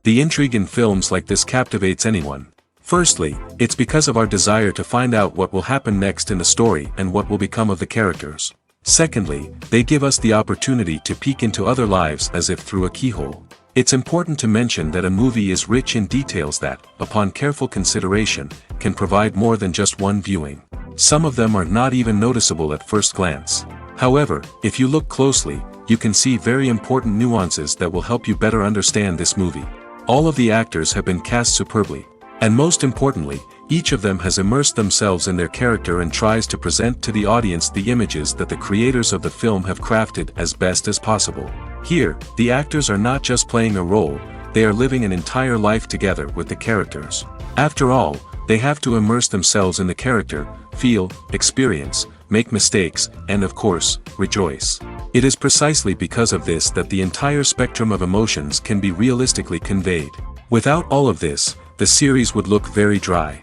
The intrigue in films like this captivates anyone. Firstly, it's because of our desire to find out what will happen next in the story and what will become of the characters. Secondly, they give us the opportunity to peek into other lives as if through a keyhole. It's important to mention that a movie is rich in details that, upon careful consideration, can provide more than just one viewing. Some of them are not even noticeable at first glance. However, if you look closely, you can see very important nuances that will help you better understand this movie. All of the actors have been cast superbly. And most importantly, each of them has immersed themselves in their character and tries to present to the audience the images that the creators of the film have crafted as best as possible. Here, the actors are not just playing a role, they are living an entire life together with the characters. After all, they have to immerse themselves in the character, feel, experience, make mistakes, and of course, rejoice. It is precisely because of this that the entire spectrum of emotions can be realistically conveyed. Without all of this, the series would look very dry.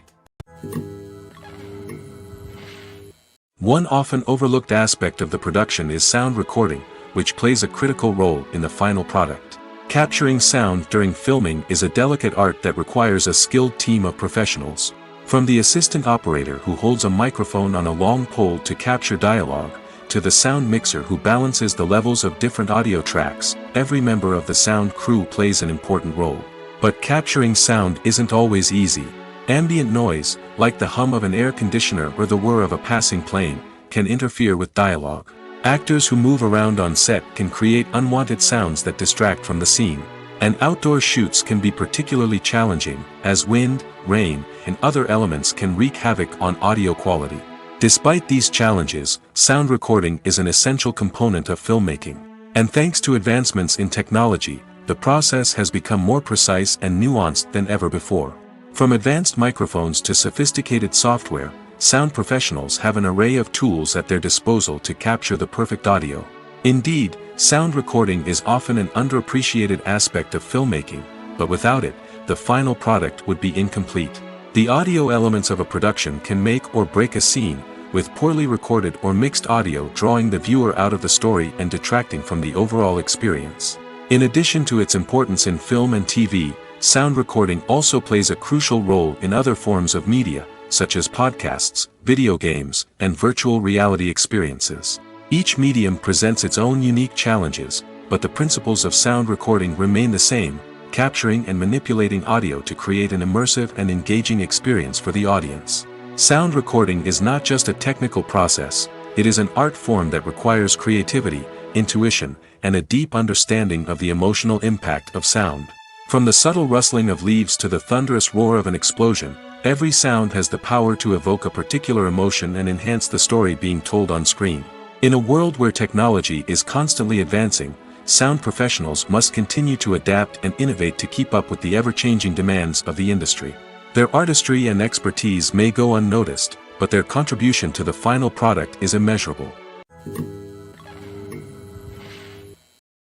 One often overlooked aspect of the production is sound recording, which plays a critical role in the final product. Capturing sound during filming is a delicate art that requires a skilled team of professionals. From the assistant operator who holds a microphone on a long pole to capture dialogue, to the sound mixer who balances the levels of different audio tracks, every member of the sound crew plays an important role. But capturing sound isn't always easy. Ambient noise, like the hum of an air conditioner or the whir of a passing plane, can interfere with dialogue. Actors who move around on set can create unwanted sounds that distract from the scene. And outdoor shoots can be particularly challenging, as wind, rain, and other elements can wreak havoc on audio quality. Despite these challenges, sound recording is an essential component of filmmaking. And thanks to advancements in technology, the process has become more precise and nuanced than ever before. From advanced microphones to sophisticated software, sound professionals have an array of tools at their disposal to capture the perfect audio. Indeed, sound recording is often an underappreciated aspect of filmmaking, but without it, the final product would be incomplete. The audio elements of a production can make or break a scene, with poorly recorded or mixed audio drawing the viewer out of the story and detracting from the overall experience. In addition to its importance in film and TV, sound recording also plays a crucial role in other forms of media, such as podcasts, video games, and virtual reality experiences. Each medium presents its own unique challenges, but the principles of sound recording remain the same, capturing and manipulating audio to create an immersive and engaging experience for the audience. Sound recording is not just a technical process, it is an art form that requires creativity, intuition, and a deep understanding of the emotional impact of sound. From the subtle rustling of leaves to the thunderous roar of an explosion, every sound has the power to evoke a particular emotion and enhance the story being told on screen. In a world where technology is constantly advancing, sound professionals must continue to adapt and innovate to keep up with the ever-changing demands of the industry. Their artistry and expertise may go unnoticed, but their contribution to the final product is immeasurable.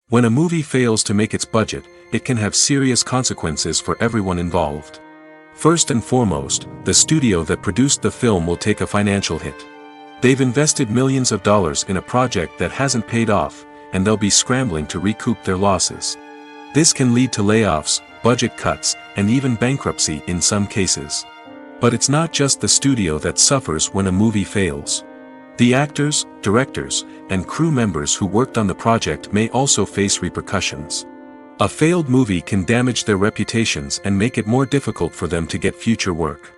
When a movie fails to make its budget, it can have serious consequences for everyone involved. First and foremost, the studio that produced the film will take a financial hit. They've invested millions of dollars in a project that hasn't paid off, and they'll be scrambling to recoup their losses. This can lead to layoffs, budget cuts, and even bankruptcy in some cases. But it's not just the studio that suffers when a movie fails. The actors, directors, and crew members who worked on the project may also face repercussions. A failed movie can damage their reputations and make it more difficult for them to get future work.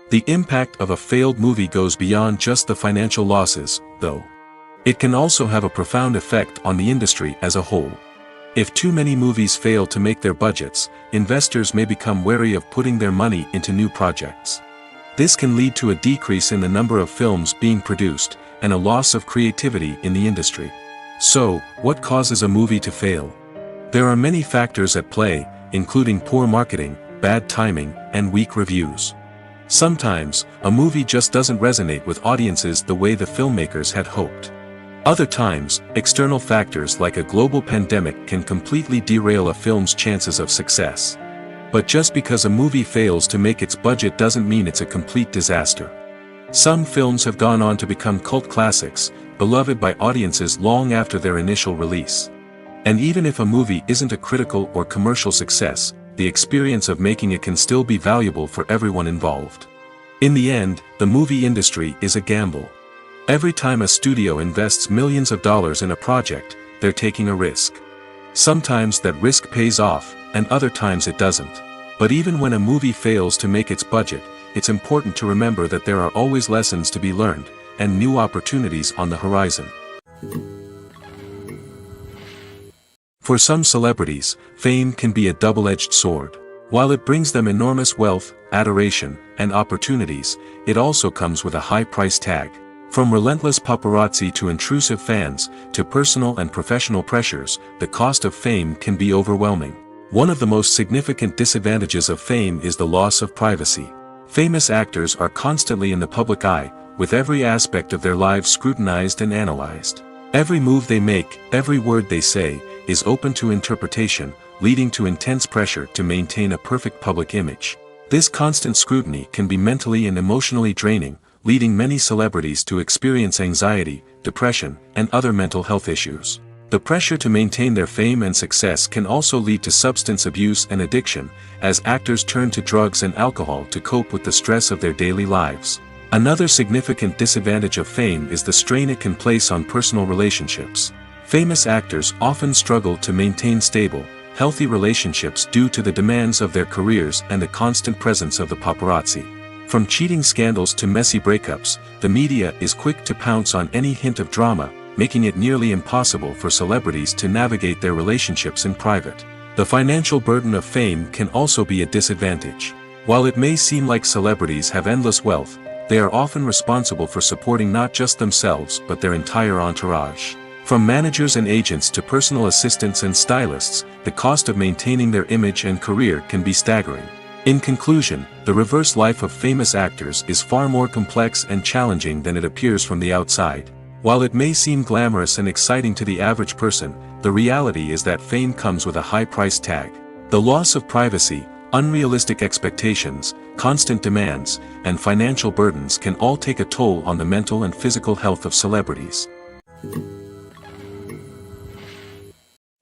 The impact of a failed movie goes beyond just the financial losses, though. It can also have a profound effect on the industry as a whole. If too many movies fail to make their budgets, investors may become wary of putting their money into new projects. This can lead to a decrease in the number of films being produced, and a loss of creativity in the industry. So, what causes a movie to fail? There are many factors at play, including poor marketing, bad timing, and weak reviews. Sometimes, a movie just doesn't resonate with audiences the way the filmmakers had hoped. Other times, external factors like a global pandemic can completely derail a film's chances of success. But just because a movie fails to make its budget doesn't mean it's a complete disaster. Some films have gone on to become cult classics, beloved by audiences long after their initial release. And even if a movie isn't a critical or commercial success, the experience of making it can still be valuable for everyone involved. In the end, the movie industry is a gamble. Every time a studio invests millions of dollars in a project, they're taking a risk. Sometimes that risk pays off, and other times it doesn't. But even when a movie fails to make its budget, it's important to remember that there are always lessons to be learned, and new opportunities on the horizon. For some celebrities, fame can be a double-edged sword. While it brings them enormous wealth, adoration, and opportunities, it also comes with a high price tag. From relentless paparazzi to intrusive fans, to personal and professional pressures, the cost of fame can be overwhelming. One of the most significant disadvantages of fame is the loss of privacy. Famous actors are constantly in the public eye, with every aspect of their lives scrutinized and analyzed. Every move they make, every word they say, is open to interpretation, leading to intense pressure to maintain a perfect public image. This constant scrutiny can be mentally and emotionally draining, leading many celebrities to experience anxiety, depression, and other mental health issues. The pressure to maintain their fame and success can also lead to substance abuse and addiction, as actors turn to drugs and alcohol to cope with the stress of their daily lives. Another significant disadvantage of fame is the strain it can place on personal relationships. Famous actors often struggle to maintain stable, healthy relationships due to the demands of their careers and the constant presence of the paparazzi. From cheating scandals to messy breakups, the media is quick to pounce on any hint of drama, making it nearly impossible for celebrities to navigate their relationships in private. The financial burden of fame can also be a disadvantage. While it may seem like celebrities have endless wealth, they are often responsible for supporting not just themselves but their entire entourage. From managers and agents to personal assistants and stylists, the cost of maintaining their image and career can be staggering. In conclusion, the reverse life of famous actors is far more complex and challenging than it appears from the outside. While it may seem glamorous and exciting to the average person, the reality is that fame comes with a high price tag. The loss of privacy, unrealistic expectations, constant demands, and financial burdens can all take a toll on the mental and physical health of celebrities.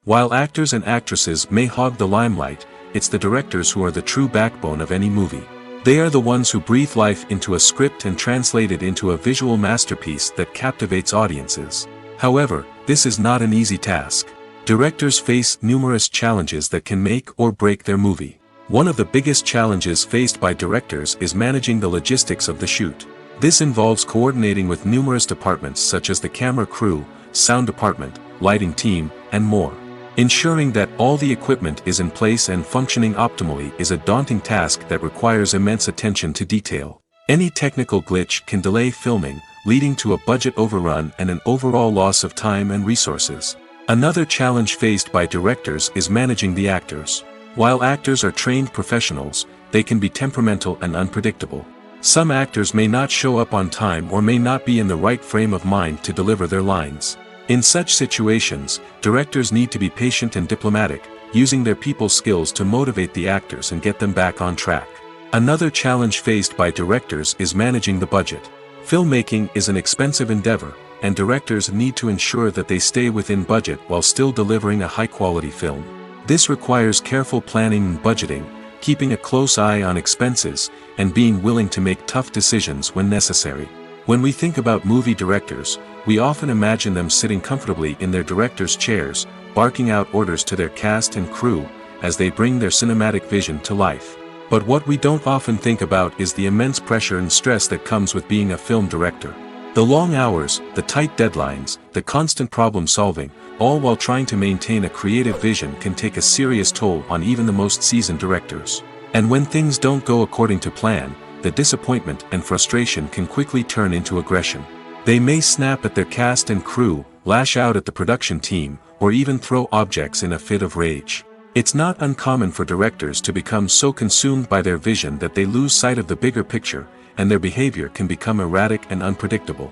While actors and actresses may hog the limelight, it's the directors who are the true backbone of any movie. They are the ones who breathe life into a script and translate it into a visual masterpiece that captivates audiences. However, this is not an easy task. Directors face numerous challenges that can make or break their movie. One of the biggest challenges faced by directors is managing the logistics of the shoot. This involves coordinating with numerous departments such as the camera crew, sound department, lighting team, and more. Ensuring that all the equipment is in place and functioning optimally is a daunting task that requires immense attention to detail. Any technical glitch can delay filming, leading to a budget overrun and an overall loss of time and resources. Another challenge faced by directors is managing the actors. While actors are trained professionals, they can be temperamental and unpredictable. Some actors may not show up on time or may not be in the right frame of mind to deliver their lines. In such situations, directors need to be patient and diplomatic, using their people skills to motivate the actors and get them back on track. Another challenge faced by directors is managing the budget. Filmmaking is an expensive endeavor, and directors need to ensure that they stay within budget while still delivering a high-quality film. This requires careful planning and budgeting, keeping a close eye on expenses, and being willing to make tough decisions when necessary. When we think about movie directors, we often imagine them sitting comfortably in their director's chairs, barking out orders to their cast and crew, as they bring their cinematic vision to life. But what we don't often think about is the immense pressure and stress that comes with being a film director. The long hours, the tight deadlines, the constant problem solving, all while trying to maintain a creative vision can take a serious toll on even the most seasoned directors. And when things don't go according to plan, the disappointment and frustration can quickly turn into aggression. They may snap at their cast and crew, lash out at the production team, or even throw objects in a fit of rage. It's not uncommon for directors to become so consumed by their vision that they lose sight of the bigger picture, and their behavior can become erratic and unpredictable.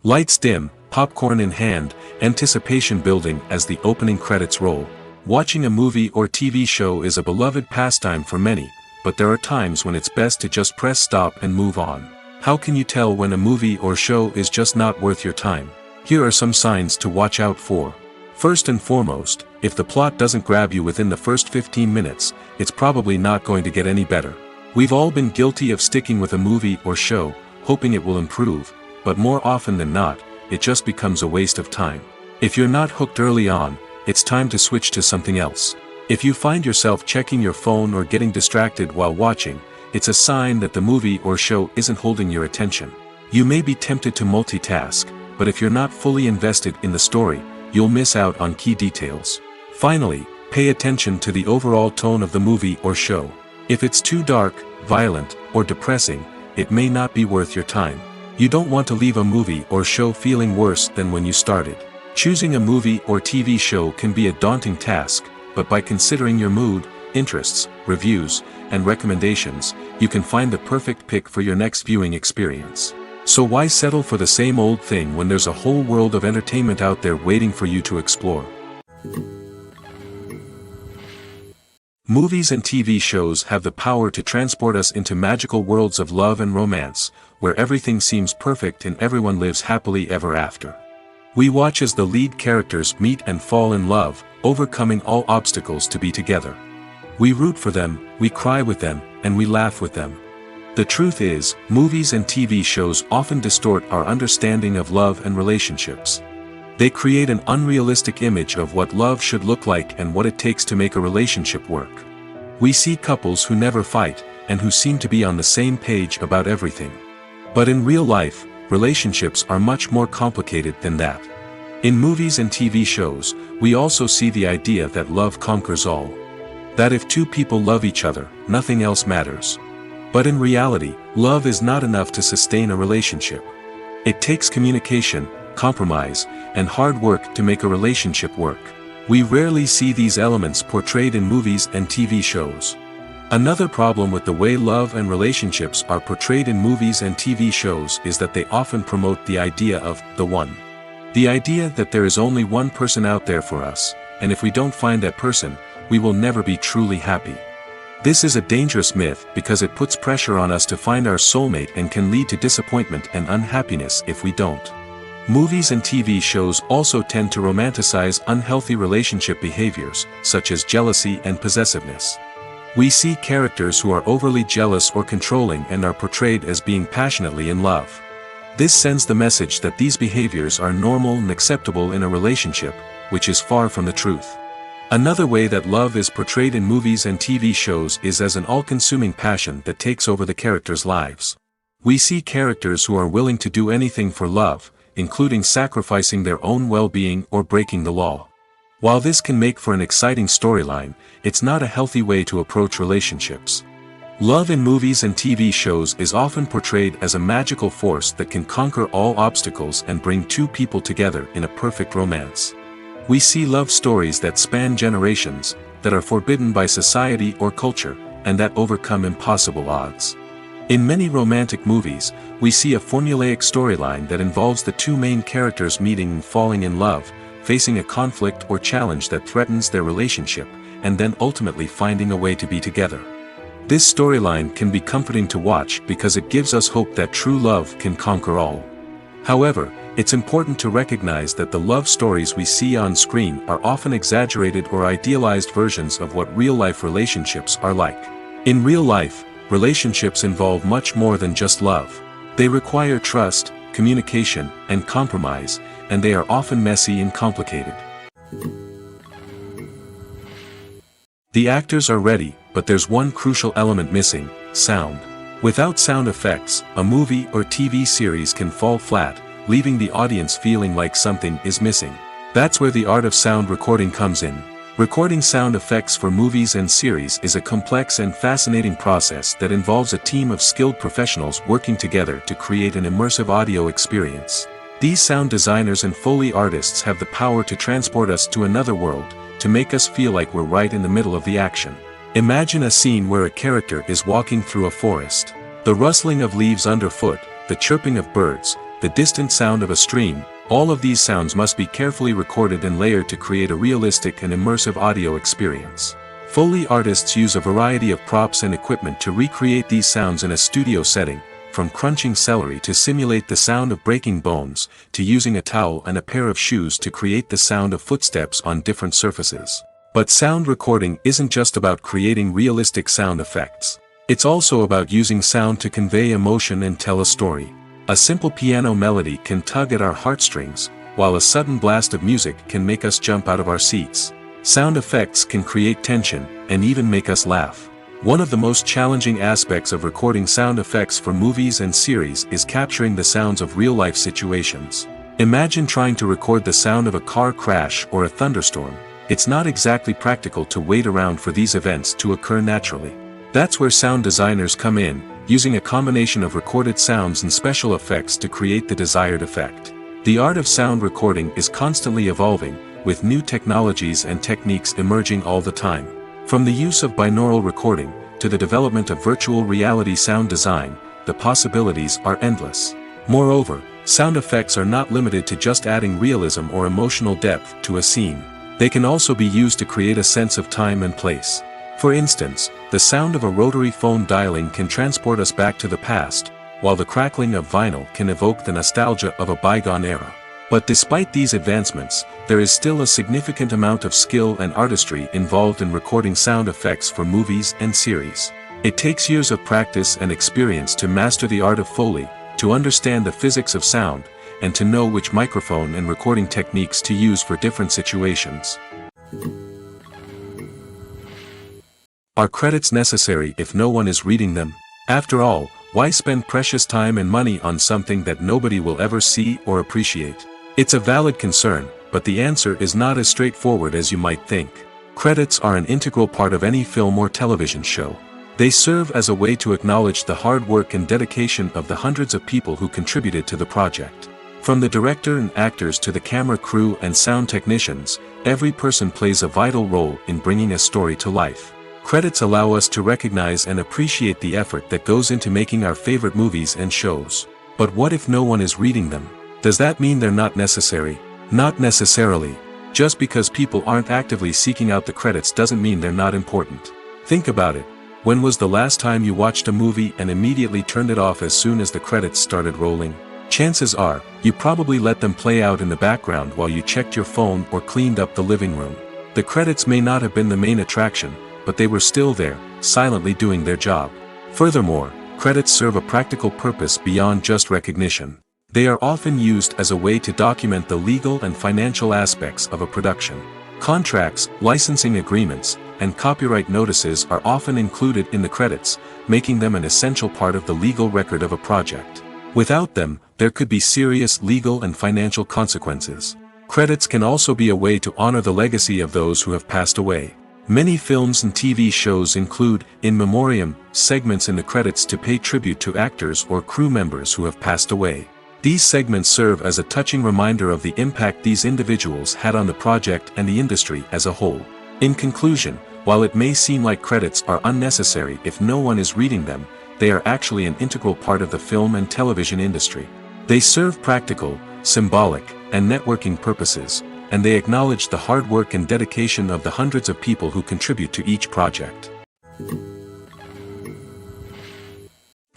Lights dim, popcorn in hand, anticipation building as the opening credits roll. Watching a movie or TV show is a beloved pastime for many, but there are times when it's best to just press stop and move on. How can you tell when a movie or show is just not worth your time? Here are some signs to watch out for. First and foremost, If the plot doesn't grab you within the first 15 minutes, it's probably not going to get any better. We've all been guilty of sticking with a movie or show, hoping it will improve, but more often than not, it just becomes a waste of time. If you're not hooked early on, it's time to switch to something else. If you find yourself checking your phone or getting distracted while watching, it's a sign that the movie or show isn't holding your attention. You may be tempted to multitask, but if you're not fully invested in the story, you'll miss out on key details. Finally, pay attention to the overall tone of the movie or show. If it's too dark, violent, or depressing, it may not be worth your time. You don't want to leave a movie or show feeling worse than when you started. Choosing a movie or TV show can be a daunting task, but by considering your mood, interests, reviews, and recommendations, you can find the perfect pick for your next viewing experience. So why settle for the same old thing when there's a whole world of entertainment out there waiting for you to explore? Movies and TV shows have the power to transport us into magical worlds of love and romance, where everything seems perfect and everyone lives happily ever after. We watch as the lead characters meet and fall in love, overcoming all obstacles to be together. We root for them, we cry with them, and we laugh with them. The truth is, movies and TV shows often distort our understanding of love and relationships. They create an unrealistic image of what love should look like and what it takes to make a relationship work. We see couples who never fight, and who seem to be on the same page about everything. But in real life, relationships are much more complicated than that. In movies and TV shows, we also see the idea that love conquers all. That if two people love each other, nothing else matters. But in reality, love is not enough to sustain a relationship. It takes communication, compromise, and hard work to make a relationship work. We rarely see these elements portrayed in movies and TV shows. Another problem with the way love and relationships are portrayed in movies and TV shows is that they often promote the idea of the one. The idea that there is only one person out there for us, and if we don't find that person, we will never be truly happy. This is a dangerous myth because it puts pressure on us to find our soulmate and can lead to disappointment and unhappiness if we don't. Movies and TV shows also tend to romanticize unhealthy relationship behaviors, such as jealousy and possessiveness. We see characters who are overly jealous or controlling and are portrayed as being passionately in love. This sends the message that these behaviors are normal and acceptable in a relationship, which is far from the truth. Another way that love is portrayed in movies and TV shows is as an all-consuming passion that takes over the characters' lives. We see characters who are willing to do anything for love, including sacrificing their own well-being or breaking the law. While this can make for an exciting storyline, it's not a healthy way to approach relationships. Love in movies and TV shows is often portrayed as a magical force that can conquer all obstacles and bring two people together in a perfect romance. We see love stories that span generations, that are forbidden by society or culture, and that overcome impossible odds. In many romantic movies, we see a formulaic storyline that involves the two main characters meeting and falling in love, facing a conflict or challenge that threatens their relationship, and then ultimately finding a way to be together. This storyline can be comforting to watch because it gives us hope that true love can conquer all. However, it's important to recognize that the love stories we see on screen are often exaggerated or idealized versions of what real-life relationships are like. In real life, relationships involve much more than just love. They require trust, communication, and compromise, and they are often messy and complicated. The actors are ready, but there's one crucial element missing: sound. Without sound effects, a movie or TV series can fall flat, leaving the audience feeling like something is missing. That's where the art of sound recording comes in. Recording sound effects for movies and series is a complex and fascinating process that involves a team of skilled professionals working together to create an immersive audio experience. These sound designers and Foley artists have the power to transport us to another world, to make us feel like we're right in the middle of the action. Imagine a scene where a character is walking through a forest. The rustling of leaves underfoot, the chirping of birds, the distant sound of a stream, all of these sounds must be carefully recorded and layered to create a realistic and immersive audio experience. Foley artists use a variety of props and equipment to recreate these sounds in a studio setting, from crunching celery to simulate the sound of breaking bones, to using a towel and a pair of shoes to create the sound of footsteps on different surfaces. But sound recording isn't just about creating realistic sound effects. It's also about using sound to convey emotion and tell a story. A simple piano melody can tug at our heartstrings, while a sudden blast of music can make us jump out of our seats. Sound effects can create tension, and even make us laugh. One of the most challenging aspects of recording sound effects for movies and series is capturing the sounds of real-life situations. Imagine trying to record the sound of a car crash or a thunderstorm. It's not exactly practical to wait around for these events to occur naturally. That's where sound designers come in, using a combination of recorded sounds and special effects to create the desired effect. The art of sound recording is constantly evolving, with new technologies and techniques emerging all the time. From the use of binaural recording, to the development of virtual reality sound design, the possibilities are endless. Moreover, sound effects are not limited to just adding realism or emotional depth to a scene. They can also be used to create a sense of time and place. For instance, the sound of a rotary phone dialing can transport us back to the past, while the crackling of vinyl can evoke the nostalgia of a bygone era. But despite these advancements, there is still a significant amount of skill and artistry involved in recording sound effects for movies and series. It takes years of practice and experience to master the art of Foley, to understand the physics of sound, and to know which microphone and recording techniques to use for different situations. Are credits necessary if no one is reading them? After all, why spend precious time and money on something that nobody will ever see or appreciate? It's a valid concern, but the answer is not as straightforward as you might think. Credits are an integral part of any film or television show. They serve as a way to acknowledge the hard work and dedication of the hundreds of people who contributed to the project. From the director and actors to the camera crew and sound technicians, every person plays a vital role in bringing a story to life. Credits allow us to recognize and appreciate the effort that goes into making our favorite movies and shows. But what if no one is reading them? Does that mean they're not necessary? Not necessarily. Just because people aren't actively seeking out the credits doesn't mean they're not important. Think about it. When was the last time you watched a movie and immediately turned it off as soon as the credits started rolling? Chances are, you probably let them play out in the background while you checked your phone or cleaned up the living room. The credits may not have been the main attraction, but they were still there, silently doing their job. Furthermore, credits serve a practical purpose beyond just recognition. They are often used as a way to document the legal and financial aspects of a production. Contracts, licensing agreements, and copyright notices are often included in the credits, making them an essential part of the legal record of a project. Without them, there could be serious legal and financial consequences. Credits can also be a way to honor the legacy of those who have passed away. Many films and TV shows include, in memoriam, segments in the credits to pay tribute to actors or crew members who have passed away. These segments serve as a touching reminder of the impact these individuals had on the project and the industry as a whole. In conclusion, while it may seem like credits are unnecessary if no one is reading them, they are actually an integral part of the film and television industry. They serve practical, symbolic, and networking purposes, and they acknowledge the hard work and dedication of the hundreds of people who contribute to each project.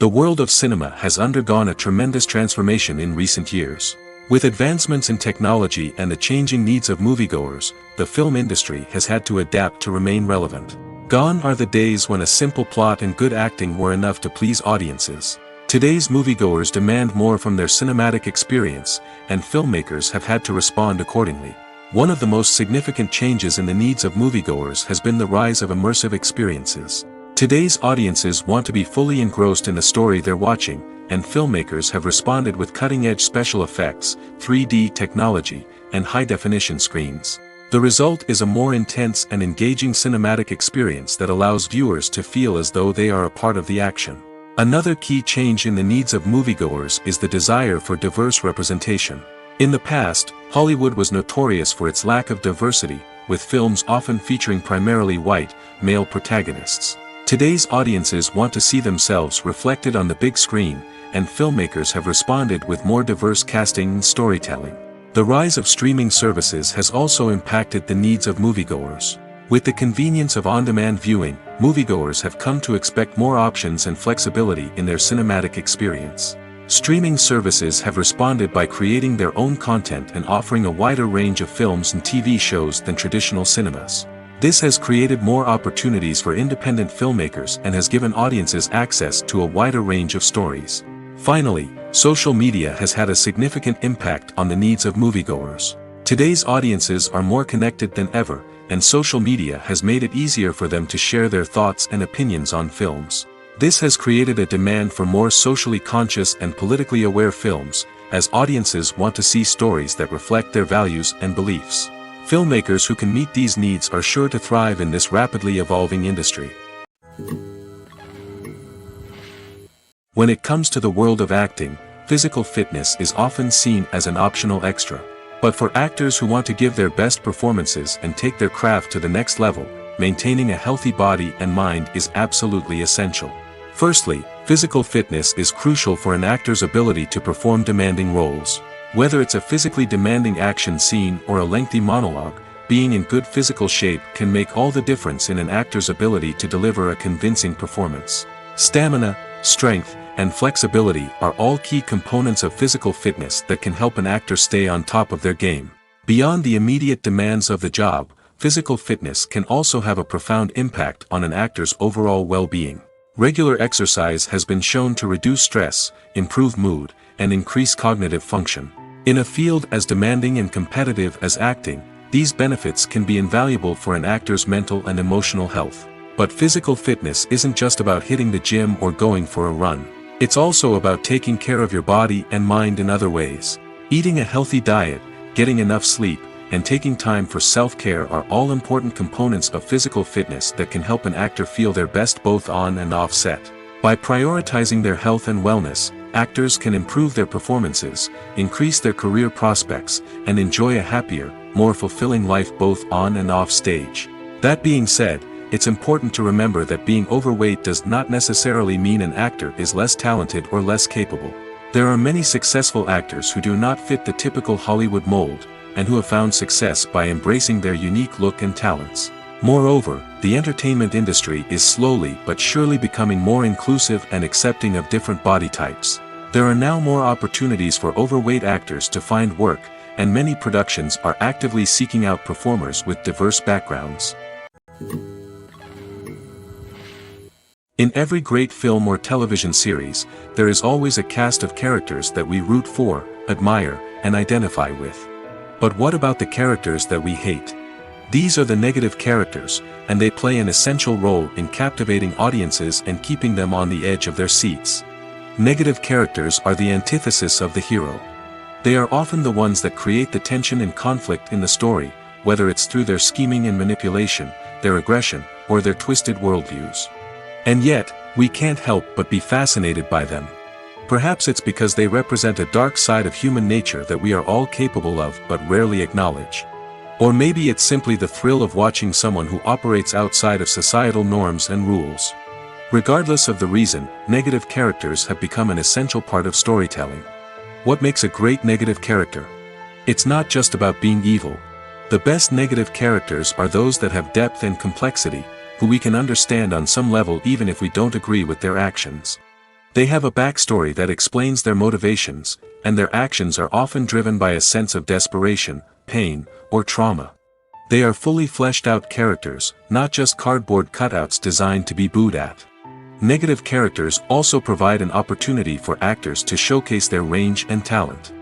The world of cinema has undergone a tremendous transformation in recent years. With advancements in technology and the changing needs of moviegoers, the film industry has had to adapt to remain relevant. Gone are the days when a simple plot and good acting were enough to please audiences. Today's moviegoers demand more from their cinematic experience, and filmmakers have had to respond accordingly. One of the most significant changes in the needs of moviegoers has been the rise of immersive experiences. Today's audiences want to be fully engrossed in the story they're watching, and filmmakers have responded with cutting-edge special effects, 3D technology, and high-definition screens. The result is a more intense and engaging cinematic experience that allows viewers to feel as though they are a part of the action. Another key change in the needs of moviegoers is the desire for diverse representation. In the past, Hollywood was notorious for its lack of diversity, with films often featuring primarily white, male protagonists. Today's audiences want to see themselves reflected on the big screen, and filmmakers have responded with more diverse casting and storytelling. The rise of streaming services has also impacted the needs of moviegoers. With the convenience of on-demand viewing, moviegoers have come to expect more options and flexibility in their cinematic experience. Streaming services have responded by creating their own content and offering a wider range of films and TV shows than traditional cinemas. This has created more opportunities for independent filmmakers and has given audiences access to a wider range of stories. Finally, social media has had a significant impact on the needs of moviegoers. Today's audiences are more connected than ever, and social media has made it easier for them to share their thoughts and opinions on films. This has created a demand for more socially conscious and politically aware films, as audiences want to see stories that reflect their values and beliefs. Filmmakers who can meet these needs are sure to thrive in this rapidly evolving industry. When it comes to the world of acting, physical fitness is often seen as an optional extra. But for actors who want to give their best performances and take their craft to the next level, maintaining a healthy body and mind is absolutely essential. Firstly, physical fitness is crucial for an actor's ability to perform demanding roles. Whether it's a physically demanding action scene or a lengthy monologue, being in good physical shape can make all the difference in an actor's ability to deliver a convincing performance. Stamina, strength, and flexibility are all key components of physical fitness that can help an actor stay on top of their game. Beyond the immediate demands of the job, physical fitness can also have a profound impact on an actor's overall well-being. Regular exercise has been shown to reduce stress, improve mood, and increase cognitive function. In a field as demanding and competitive as acting, these benefits can be invaluable for an actor's mental and emotional health. But physical fitness isn't just about hitting the gym or going for a run. It's also about taking care of your body and mind in other ways. Eating a healthy diet, getting enough sleep, and taking time for self-care are all important components of physical fitness that can help an actor feel their best both on and off set. By prioritizing their health and wellness, actors can improve their performances, increase their career prospects, and enjoy a happier, more fulfilling life both on and off stage. That being said, it's important to remember that being overweight does not necessarily mean an actor is less talented or less capable. There are many successful actors who do not fit the typical Hollywood mold, and who have found success by embracing their unique look and talents. Moreover, the entertainment industry is slowly but surely becoming more inclusive and accepting of different body types. There are now more opportunities for overweight actors to find work, and many productions are actively seeking out performers with diverse backgrounds. In every great film or television series, there is always a cast of characters that we root for, admire, and identify with. But what about the characters that we hate? These are the negative characters, and they play an essential role in captivating audiences and keeping them on the edge of their seats. Negative characters are the antithesis of the hero. They are often the ones that create the tension and conflict in the story, whether it's through their scheming and manipulation, their aggression, or their twisted worldviews. And yet, we can't help but be fascinated by them. Perhaps it's because they represent a dark side of human nature that we are all capable of but rarely acknowledge. Or maybe it's simply the thrill of watching someone who operates outside of societal norms and rules. Regardless of the reason, negative characters have become an essential part of storytelling. What makes a great negative character? It's not just about being evil. The best negative characters are those that have depth and complexity, who we can understand on some level even if we don't agree with their actions. They have a backstory that explains their motivations, and their actions are often driven by a sense of desperation, pain, or trauma. They are fully fleshed out characters, not just cardboard cutouts designed to be booed at. Negative characters also provide an opportunity for actors to showcase their range and talent.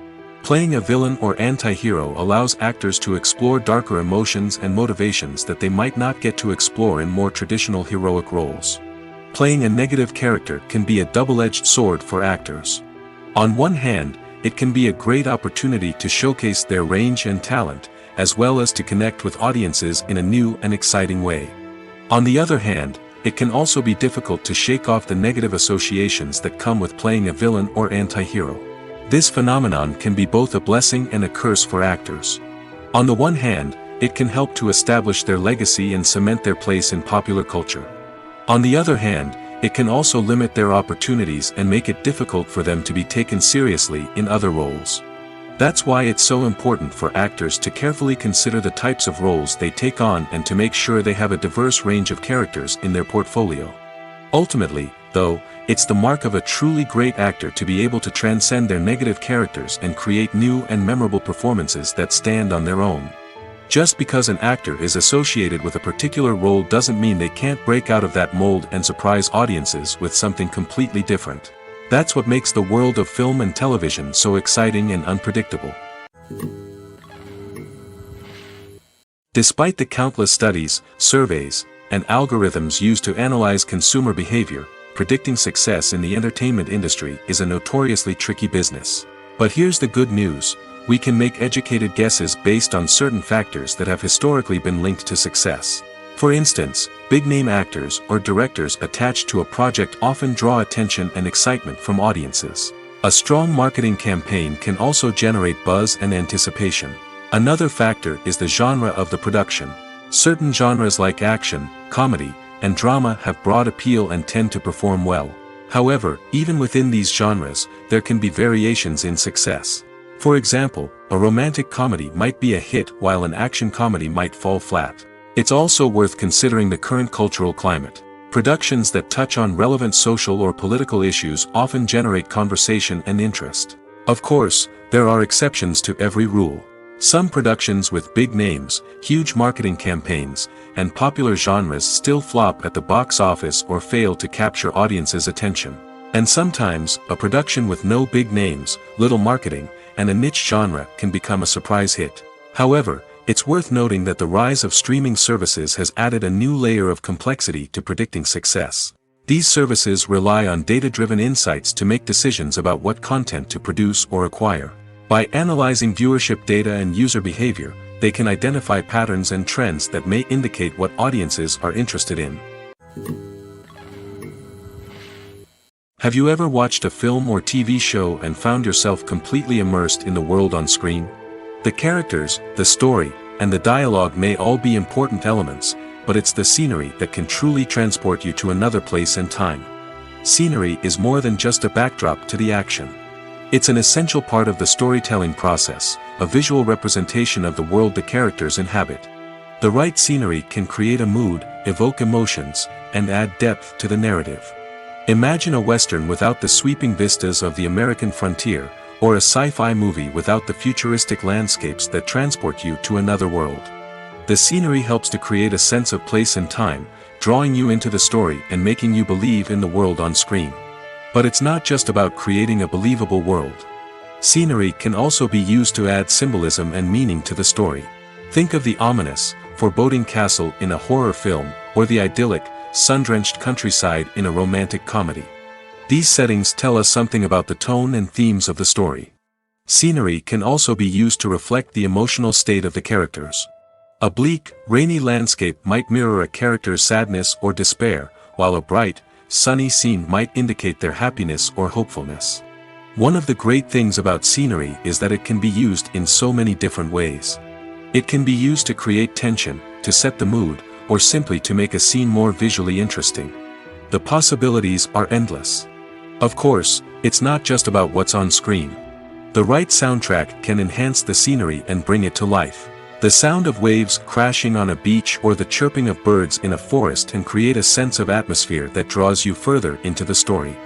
Playing a villain or anti-hero allows actors to explore darker emotions and motivations that they might not get to explore in more traditional heroic roles. Playing a negative character can be a double-edged sword for actors. On one hand, it can be a great opportunity to showcase their range and talent, as well as to connect with audiences in a new and exciting way. On the other hand, it can also be difficult to shake off the negative associations that come with playing a villain or anti-hero. This phenomenon can be both a blessing and a curse for actors. On the one hand, it can help to establish their legacy and cement their place in popular culture. On the other hand, it can also limit their opportunities and make it difficult for them to be taken seriously in other roles. That's why it's so important for actors to carefully consider the types of roles they take on and to make sure they have a diverse range of characters in their portfolio. Ultimately, though, it's the mark of a truly great actor to be able to transcend their negative characters and create new and memorable performances that stand on their own. Just because an actor is associated with a particular role doesn't mean they can't break out of that mold and surprise audiences with something completely different. That's what makes the world of film and television so exciting and unpredictable. Despite the countless studies, surveys, and algorithms used to analyze consumer behavior, predicting success in the entertainment industry is a notoriously tricky business. But here's the good news: we can make educated guesses based on certain factors that have historically been linked to success. For instance, big-name actors or directors attached to a project often draw attention and excitement from audiences. A strong marketing campaign can also generate buzz and anticipation. Another factor is the genre of the production. Certain genres like action, comedy, and drama have broad appeal and tend to perform well. However, even within these genres, there can be variations in success. For example, a romantic comedy might be a hit while an action comedy might fall flat. It's also worth considering the current cultural climate. Productions that touch on relevant social or political issues often generate conversation and interest. Of course, there are exceptions to every rule. Some productions with big names, huge marketing campaigns, and popular genres still flop at the box office or fail to capture audiences' attention. And sometimes, a production with no big names, little marketing, and a niche genre can become a surprise hit. However, it's worth noting that the rise of streaming services has added a new layer of complexity to predicting success. These services rely on data-driven insights to make decisions about what content to produce or acquire. By analyzing viewership data and user behavior, they can identify patterns and trends that may indicate what audiences are interested in. Have you ever watched a film or TV show and found yourself completely immersed in the world on screen? The characters, the story, and the dialogue may all be important elements, but it's the scenery that can truly transport you to another place and time. Scenery is more than just a backdrop to the action. It's an essential part of the storytelling process, a visual representation of the world the characters inhabit. The right scenery can create a mood, evoke emotions, and add depth to the narrative. Imagine a Western without the sweeping vistas of the American frontier, or a sci-fi movie without the futuristic landscapes that transport you to another world. The scenery helps to create a sense of place and time, drawing you into the story and making you believe in the world on screen. But it's not just about creating a believable world. Scenery can also be used to add symbolism and meaning to the story. Think of the ominous, foreboding castle in a horror film, or the idyllic, sun-drenched countryside in a romantic comedy. These settings tell us something about the tone and themes of the story. Scenery can also be used to reflect the emotional state of the characters. A bleak, rainy landscape might mirror a character's sadness or despair, while a bright, sunny scene might indicate their happiness or hopefulness. One of the great things about scenery is that it can be used in so many different ways. It can be used to create tension, to set the mood, or simply to make a scene more visually interesting. The possibilities are endless. Of course, it's not just about what's on screen. The right soundtrack can enhance the scenery and bring it to life. The sound of waves crashing on a beach or the chirping of birds in a forest can create a sense of atmosphere that draws you further into the story.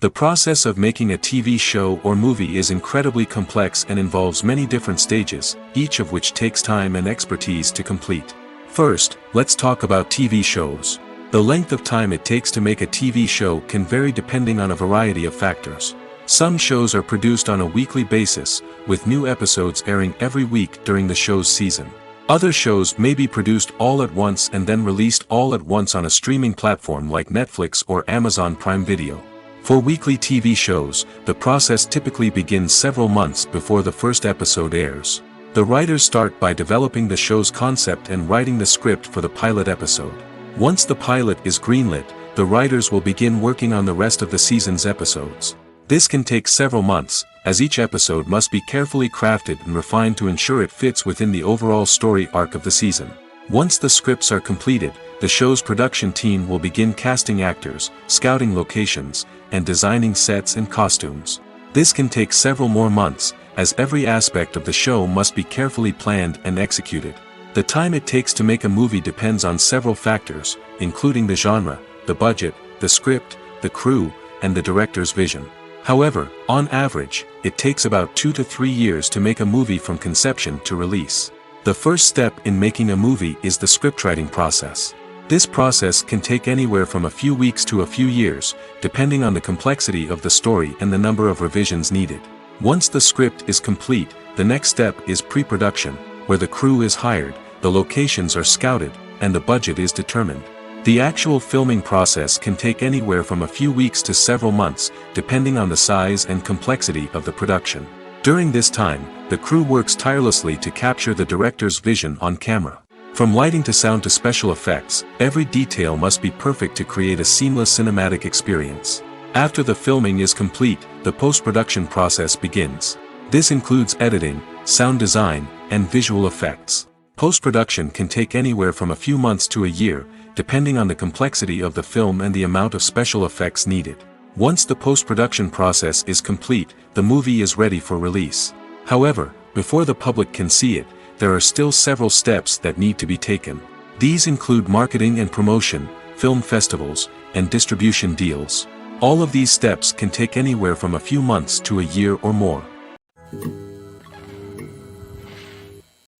The process of making a TV show or movie is incredibly complex and involves many different stages, each of which takes time and expertise to complete. First, let's talk about TV shows. The length of time it takes to make a TV show can vary depending on a variety of factors. Some shows are produced on a weekly basis, with new episodes airing every week during the show's season. Other shows may be produced all at once and then released all at once on a streaming platform like Netflix or Amazon Prime Video. For weekly TV shows, the process typically begins several months before the first episode airs. The writers start by developing the show's concept and writing the script for the pilot episode. Once the pilot is greenlit, the writers will begin working on the rest of the season's episodes. This can take several months, as each episode must be carefully crafted and refined to ensure it fits within the overall story arc of the season. Once the scripts are completed, the show's production team will begin casting actors, scouting locations, and designing sets and costumes. This can take several more months, as every aspect of the show must be carefully planned and executed. The time it takes to make a movie depends on several factors, including the genre, the budget, the script, the crew, and the director's vision. However, on average, it takes about 2 to 3 years to make a movie from conception to release. The first step in making a movie is the scriptwriting process. This process can take anywhere from a few weeks to a few years, depending on the complexity of the story and the number of revisions needed. Once the script is complete, the next step is pre-production, where the crew is hired, the locations are scouted, and the budget is determined. The actual filming process can take anywhere from a few weeks to several months, depending on the size and complexity of the production. During this time, the crew works tirelessly to capture the director's vision on camera. From lighting to sound to special effects, every detail must be perfect to create a seamless cinematic experience. After the filming is complete, the post-production process begins. This includes editing, sound design, and visual effects. Post-production can take anywhere from a few months to a year, depending on the complexity of the film and the amount of special effects needed. Once the post-production process is complete, the movie is ready for release. However, before the public can see it, there are still several steps that need to be taken. These include marketing and promotion, film festivals, and distribution deals. All of these steps can take anywhere from a few months to a year or more.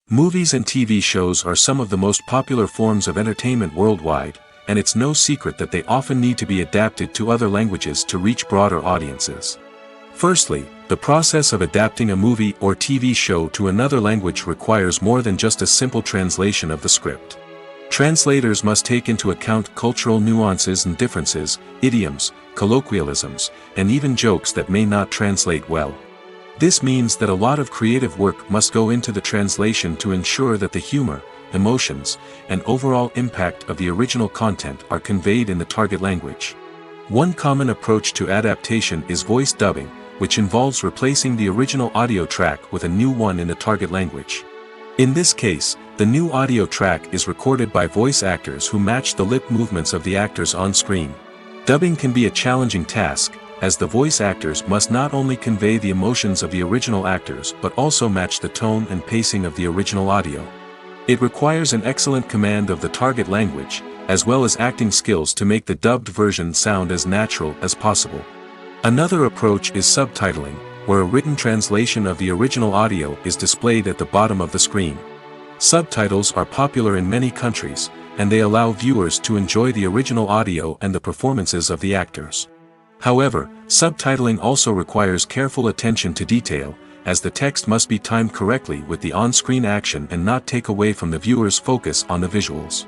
Movies and TV shows are some of the most popular forms of entertainment worldwide, and it's no secret that they often need to be adapted to other languages to reach broader audiences. Firstly, the process of adapting a movie or TV show to another language requires more than just a simple translation of the script. Translators must take into account cultural nuances and differences, idioms, colloquialisms, and even jokes that may not translate well. This means that a lot of creative work must go into the translation to ensure that the humor, emotions, and overall impact of the original content are conveyed in the target language. One common approach to adaptation is voice dubbing, which involves replacing the original audio track with a new one in the target language. In this case, the new audio track is recorded by voice actors who match the lip movements of the actors on screen. Dubbing can be a challenging task, as the voice actors must not only convey the emotions of the original actors but also match the tone and pacing of the original audio. It requires an excellent command of the target language, as well as acting skills to make the dubbed version sound as natural as possible. Another approach is subtitling, where a written translation of the original audio is displayed at the bottom of the screen. Subtitles are popular in many countries, and they allow viewers to enjoy the original audio and the performances of the actors. However, subtitling also requires careful attention to detail, as the text must be timed correctly with the on-screen action and not take away from the viewer's focus on the visuals.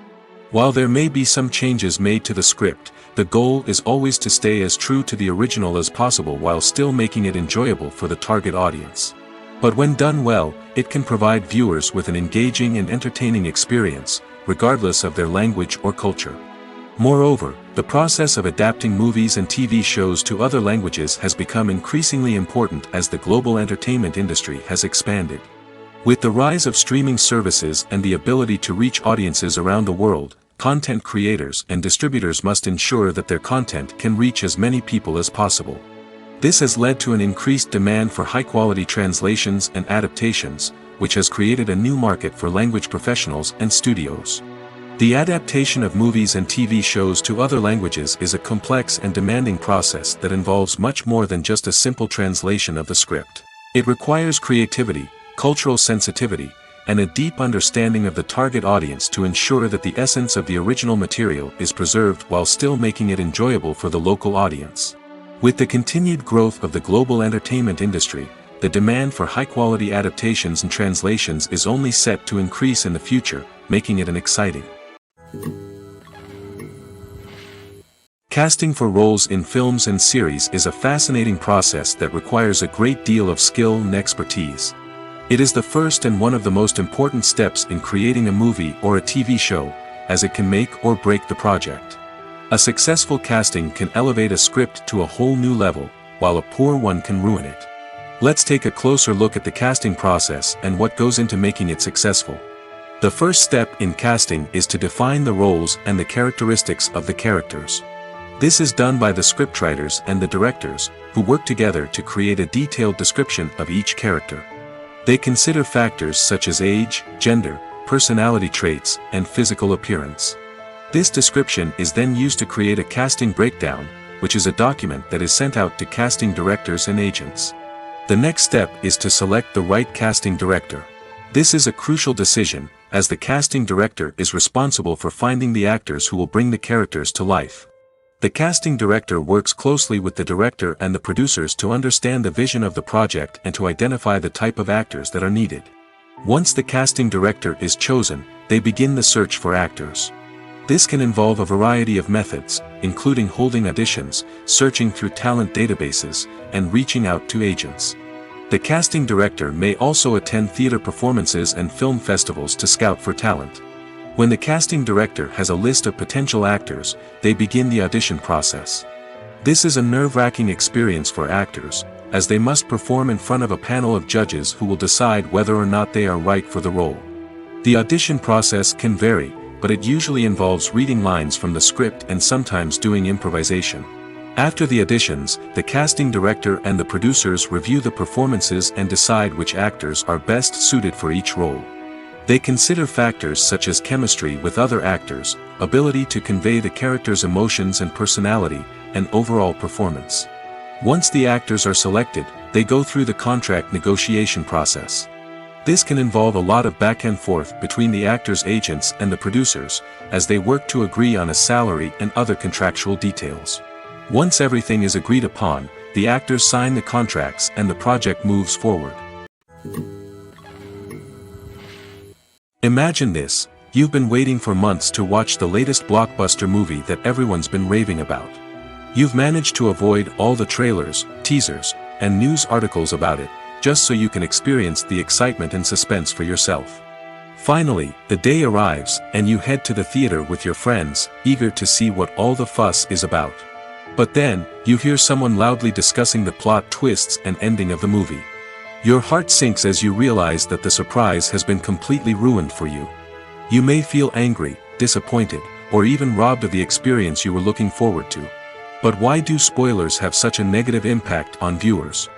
While there may be some changes made to the script, the goal is always to stay as true to the original as possible while still making it enjoyable for the target audience. But when done well, it can provide viewers with an engaging and entertaining experience, regardless of their language or culture. Moreover, the process of adapting movies and TV shows to other languages has become increasingly important as the global entertainment industry has expanded. With the rise of streaming services and the ability to reach audiences around the world, content creators and distributors must ensure that their content can reach as many people as possible. This has led to an increased demand for high-quality translations and adaptations, which has created a new market for language professionals and studios. The adaptation of movies and TV shows to other languages is a complex and demanding process that involves much more than just a simple translation of the script. It requires creativity, cultural sensitivity, and a deep understanding of the target audience to ensure that the essence of the original material is preserved while still making it enjoyable for the local audience. With the continued growth of the global entertainment industry, the demand for high-quality adaptations and translations is only set to increase in the future, making it an exciting. Casting for roles in films and series is a fascinating process that requires a great deal of skill and expertise. It is the first and one of the most important steps in creating a movie or a TV show, as it can make or break the project. A successful casting can elevate a script to a whole new level, while a poor one can ruin it. Let's take a closer look at the casting process and what goes into making it successful. The first step in casting is to define the roles and the characteristics of the characters. This is done by the scriptwriters and the directors, who work together to create a detailed description of each character. They consider factors such as age, gender, personality traits, and physical appearance. This description is then used to create a casting breakdown, which is a document that is sent out to casting directors and agents. The next step is to select the right casting director. This is a crucial decision, as the casting director is responsible for finding the actors who will bring the characters to life. The casting director works closely with the director and the producers to understand the vision of the project and to identify the type of actors that are needed. Once the casting director is chosen, they begin the search for actors. This can involve a variety of methods, including holding auditions, searching through talent databases, and reaching out to agents. The casting director may also attend theater performances and film festivals to scout for talent. When the casting director has a list of potential actors, they begin the audition process. This is a nerve-wracking experience for actors, as they must perform in front of a panel of judges who will decide whether or not they are right for the role. The audition process can vary, but it usually involves reading lines from the script and sometimes doing improvisation. After the auditions, the casting director and the producers review the performances and decide which actors are best suited for each role. They consider factors such as chemistry with other actors, ability to convey the character's emotions and personality, and overall performance. Once the actors are selected, they go through the contract negotiation process. This can involve a lot of back and forth between the actors' agents and the producers, as they work to agree on a salary and other contractual details. Once everything is agreed upon, the actors sign the contracts and the project moves forward. Imagine this: you've been waiting for months to watch the latest blockbuster movie that everyone's been raving about. You've managed to avoid all the trailers, teasers, and news articles about it, just so you can experience the excitement and suspense for yourself. Finally, the day arrives, and you head to the theater with your friends, eager to see what all the fuss is about. But then, you hear someone loudly discussing the plot twists and ending of the movie. Your heart sinks as you realize that the surprise has been completely ruined for you. You may feel angry, disappointed, or even robbed of the experience you were looking forward to. But why do spoilers have such a negative impact on viewers?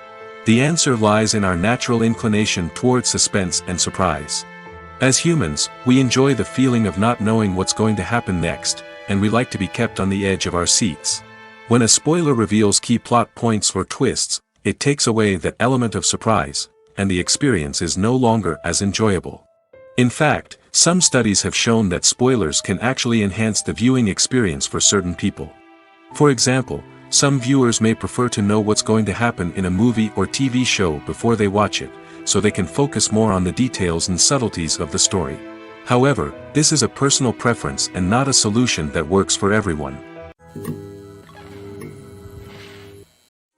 The answer lies in our natural inclination towards suspense and surprise. As humans, we enjoy the feeling of not knowing what's going to happen next, and we like to be kept on the edge of our seats. When a spoiler reveals key plot points or twists, it takes away that element of surprise, and the experience is no longer as enjoyable. In fact, some studies have shown that spoilers can actually enhance the viewing experience for certain people. For example, some viewers may prefer to know what's going to happen in a movie or TV show before they watch it, so they can focus more on the details and subtleties of the story. However, this is a personal preference and not a solution that works for everyone.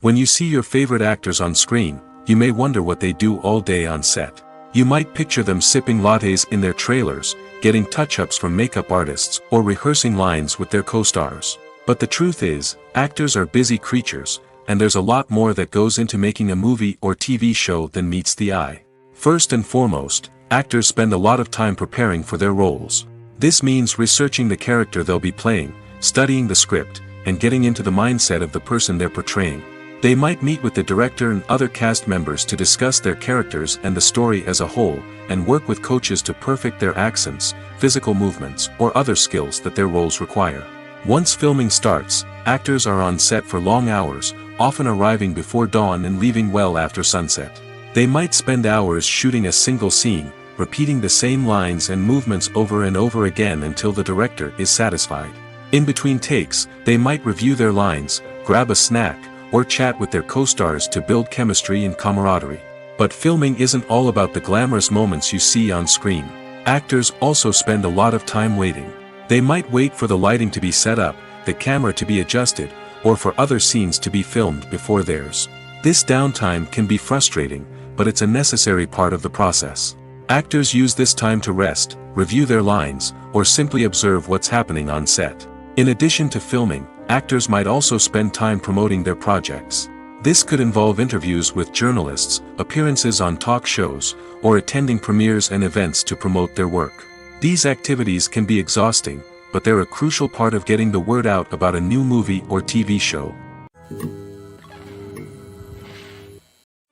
When you see your favorite actors on screen, you may wonder what they do all day on set. You might picture them sipping lattes in their trailers, getting touch-ups from makeup artists, or rehearsing lines with their co-stars. But the truth is, actors are busy creatures, and there's a lot more that goes into making a movie or TV show than meets the eye. First and foremost, actors spend a lot of time preparing for their roles. This means researching the character they'll be playing, studying the script, and getting into the mindset of the person they're portraying. They might meet with the director and other cast members to discuss their characters and the story as a whole, and work with coaches to perfect their accents, physical movements, or other skills that their roles require. Once filming starts, actors are on set for long hours, often arriving before dawn and leaving well after sunset. They might spend hours shooting a single scene, repeating the same lines and movements over and over again until the director is satisfied. In between takes, they might review their lines, grab a snack, or chat with their co-stars to build chemistry and camaraderie. But filming isn't all about the glamorous moments you see on screen. Actors also spend a lot of time waiting. They might wait for the lighting to be set up, the camera to be adjusted, or for other scenes to be filmed before theirs. This downtime can be frustrating, but it's a necessary part of the process. Actors use this time to rest, review their lines, or simply observe what's happening on set. In addition to filming, actors might also spend time promoting their projects. This could involve interviews with journalists, appearances on talk shows, or attending premieres and events to promote their work. These activities can be exhausting, but they're a crucial part of getting the word out about a new movie or TV show.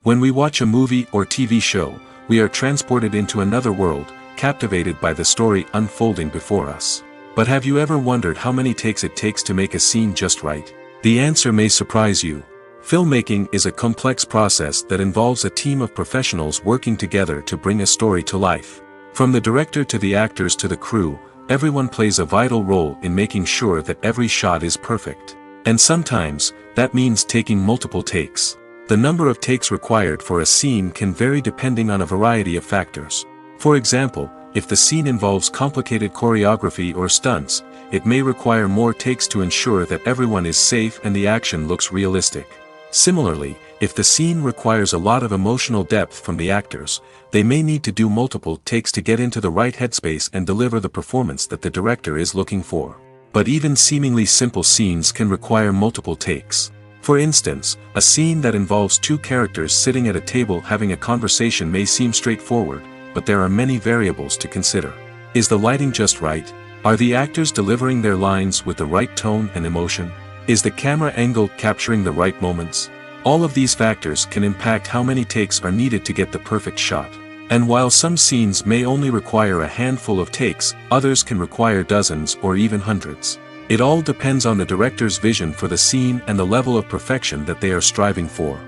When we watch a movie or TV show, we are transported into another world, captivated by the story unfolding before us. But have you ever wondered how many takes it takes to make a scene just right? The answer may surprise you. Filmmaking is a complex process that involves a team of professionals working together to bring a story to life. From the director to the actors to the crew, everyone plays a vital role in making sure that every shot is perfect. And sometimes, that means taking multiple takes. The number of takes required for a scene can vary depending on a variety of factors. For example, if the scene involves complicated choreography or stunts, it may require more takes to ensure that everyone is safe and the action looks realistic. Similarly, if the scene requires a lot of emotional depth from the actors, they may need to do multiple takes to get into the right headspace and deliver the performance that the director is looking for. But even seemingly simple scenes can require multiple takes. For instance, a scene that involves two characters sitting at a table having a conversation may seem straightforward, but there are many variables to consider. Is the lighting just right? Are the actors delivering their lines with the right tone and emotion? Is the camera angle capturing the right moments? All of these factors can impact how many takes are needed to get the perfect shot. And while some scenes may only require a handful of takes, others can require dozens or even hundreds. It all depends on the director's vision for the scene and the level of perfection that they are striving for.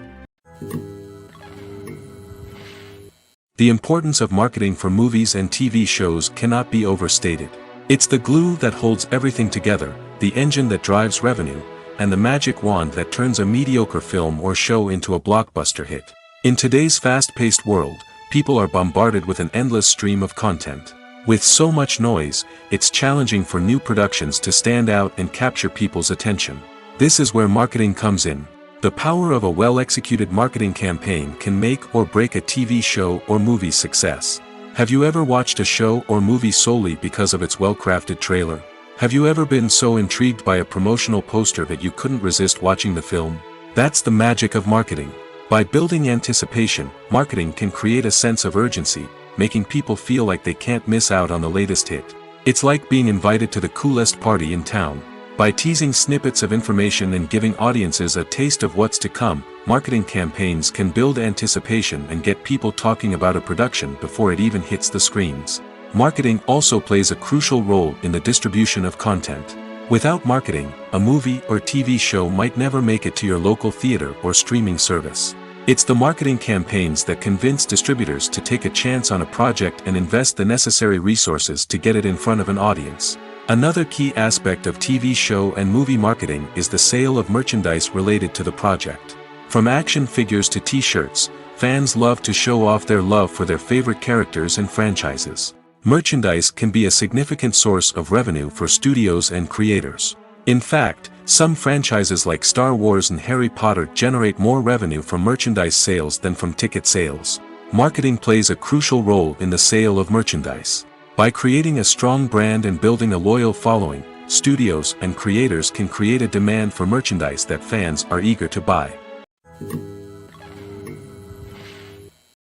The importance of marketing for movies and TV shows cannot be overstated. It's the glue that holds everything together, the engine that drives revenue, and the magic wand that turns a mediocre film or show into a blockbuster hit. In today's fast-paced world, people are bombarded with an endless stream of content. With so much noise, it's challenging for new productions to stand out and capture people's attention. This is where marketing comes in. The power of a well-executed marketing campaign can make or break a TV show or movie's success. Have you ever watched a show or movie solely because of its well-crafted trailer? Have you ever been so intrigued by a promotional poster that you couldn't resist watching the film? That's the magic of marketing. By building anticipation, marketing can create a sense of urgency, making people feel like they can't miss out on the latest hit. It's like being invited to the coolest party in town. By teasing snippets of information and giving audiences a taste of what's to come, marketing campaigns can build anticipation and get people talking about a production before it even hits the screens. Marketing also plays a crucial role in the distribution of content. Without marketing, a movie or TV show might never make it to your local theater or streaming service. It's the marketing campaigns that convince distributors to take a chance on a project and invest the necessary resources to get it in front of an audience. Another key aspect of TV show and movie marketing is the sale of merchandise related to the project. From action figures to t-shirts, fans love to show off their love for their favorite characters and franchises. Merchandise can be a significant source of revenue for studios and creators. In fact, some franchises like Star Wars and Harry Potter generate more revenue from merchandise sales than from ticket sales. Marketing plays a crucial role in the sale of merchandise. By creating a strong brand and building a loyal following, studios and creators can create a demand for merchandise that fans are eager to buy.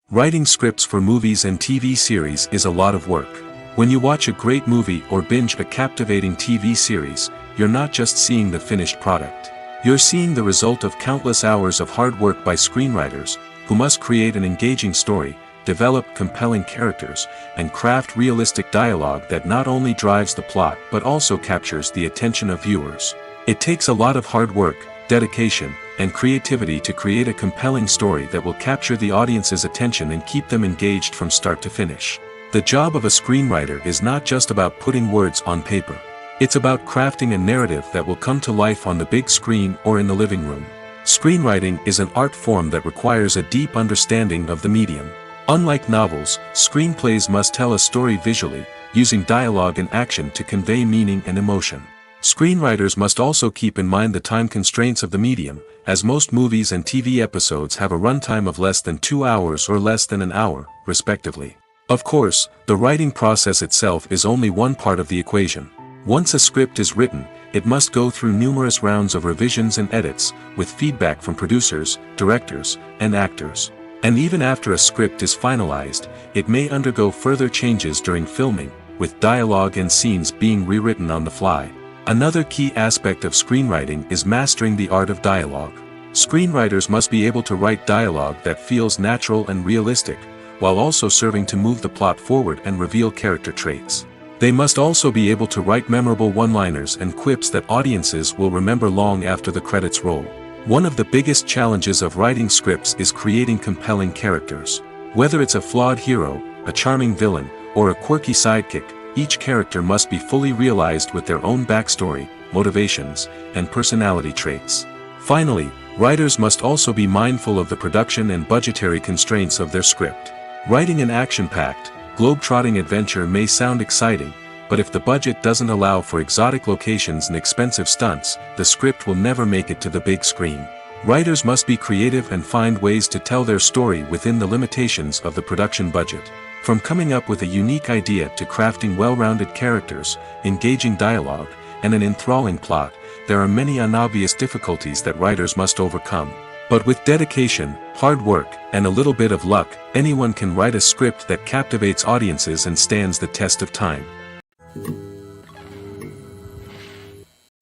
Writing scripts for movies and TV series is a lot of work. When you watch a great movie or binge a captivating TV series, you're not just seeing the finished product. You're seeing the result of countless hours of hard work by screenwriters, who must create an engaging story, develop compelling characters, and craft realistic dialogue that not only drives the plot but also captures the attention of viewers. It takes a lot of hard work, dedication, and creativity to create a compelling story that will capture the audience's attention and keep them engaged from start to finish. The job of a screenwriter is not just about putting words on paper. It's about crafting a narrative that will come to life on the big screen or in the living room. Screenwriting is an art form that requires a deep understanding of the medium. Unlike novels, screenplays must tell a story visually, using dialogue and action to convey meaning and emotion. Screenwriters must also keep in mind the time constraints of the medium, as most movies and TV episodes have a runtime of less than 2 hours or less than an hour, respectively. Of course, the writing process itself is only one part of the equation. Once a script is written, it must go through numerous rounds of revisions and edits, with feedback from producers, directors, and actors. And even after a script is finalized, it may undergo further changes during filming, with dialogue and scenes being rewritten on the fly. Another key aspect of screenwriting is mastering the art of dialogue. Screenwriters must be able to write dialogue that feels natural and realistic, while also serving to move the plot forward and reveal character traits. They must also be able to write memorable one-liners and quips that audiences will remember long after the credits roll. One of the biggest challenges of writing scripts is creating compelling characters. Whether it's a flawed hero, a charming villain, or a quirky sidekick, each character must be fully realized with their own backstory, motivations, and personality traits. Finally, writers must also be mindful of the production and budgetary constraints of their script. Writing an action-packed, globe-trotting adventure may sound exciting, but if the budget doesn't allow for exotic locations and expensive stunts, the script will never make it to the big screen. Writers must be creative and find ways to tell their story within the limitations of the production budget. From coming up with a unique idea to crafting well-rounded characters, engaging dialogue, and an enthralling plot, there are many unobvious difficulties that writers must overcome. But with dedication, hard work, and a little bit of luck, anyone can write a script that captivates audiences and stands the test of time.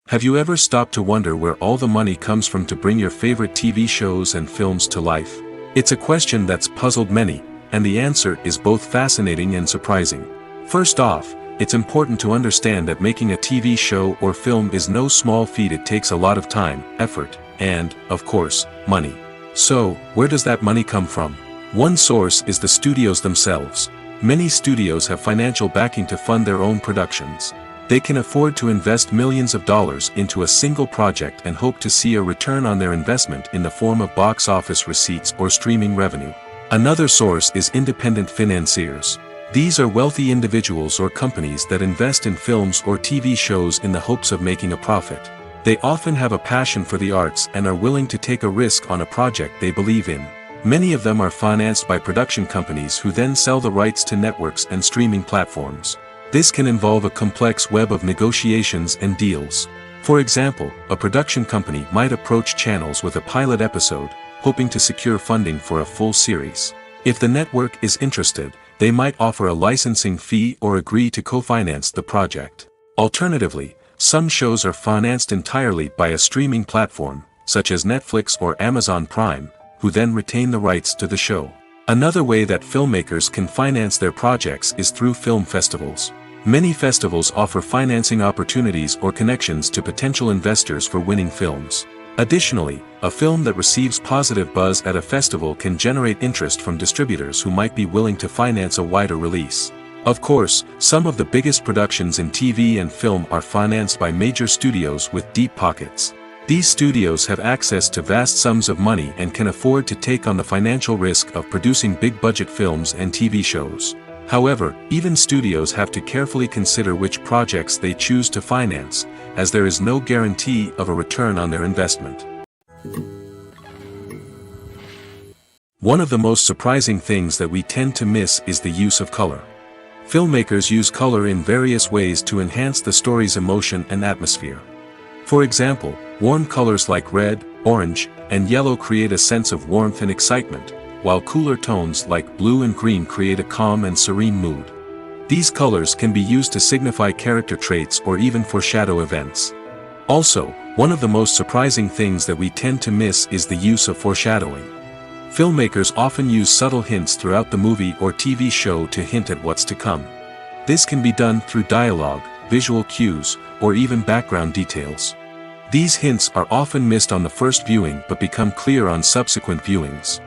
Have you ever stopped to wonder where all the money comes from to bring your favorite TV shows and films to life? It's a question that's puzzled many, and the answer is both fascinating and surprising. First off, it's important to understand that making a TV show or film is no small feat. It takes a lot of time, effort, and, of course, money. So, where does that money come from? One source is the studios themselves. Many studios have financial backing to fund their own productions. They can afford to invest millions of dollars into a single project and hope to see a return on their investment in the form of box office receipts or streaming revenue. Another source is independent financiers. These are wealthy individuals or companies that invest in films or TV shows in the hopes of making a profit. They often have a passion for the arts and are willing to take a risk on a project they believe in. Many of them are financed by production companies who then sell the rights to networks and streaming platforms. This can involve a complex web of negotiations and deals. For example, a production company might approach channels with a pilot episode, hoping to secure funding for a full series. If the network is interested, they might offer a licensing fee or agree to co-finance the project. Alternatively, some shows are financed entirely by a streaming platform, such as Netflix or Amazon Prime, who then retain the rights to the show. Another way that filmmakers can finance their projects is through film festivals. Many festivals offer financing opportunities or connections to potential investors for winning films. Additionally, a film that receives positive buzz at a festival can generate interest from distributors who might be willing to finance a wider release. Of course, some of the biggest productions in TV and film are financed by major studios with deep pockets. These studios have access to vast sums of money and can afford to take on the financial risk of producing big-budget films and TV shows. However, even studios have to carefully consider which projects they choose to finance, as there is no guarantee of a return on their investment. One of the most surprising things that we tend to miss is the use of color. Filmmakers use color in various ways to enhance the story's emotion and atmosphere. For example, warm colors like red, orange, and yellow create a sense of warmth and excitement, while cooler tones like blue and green create a calm and serene mood. These colors can be used to signify character traits or even foreshadow events. Also, one of the most surprising things that we tend to miss is the use of foreshadowing. Filmmakers often use subtle hints throughout the movie or TV show to hint at what's to come. This can be done through dialogue, visual cues, or even background details. These hints are often missed on the first viewing but become clear on subsequent viewings.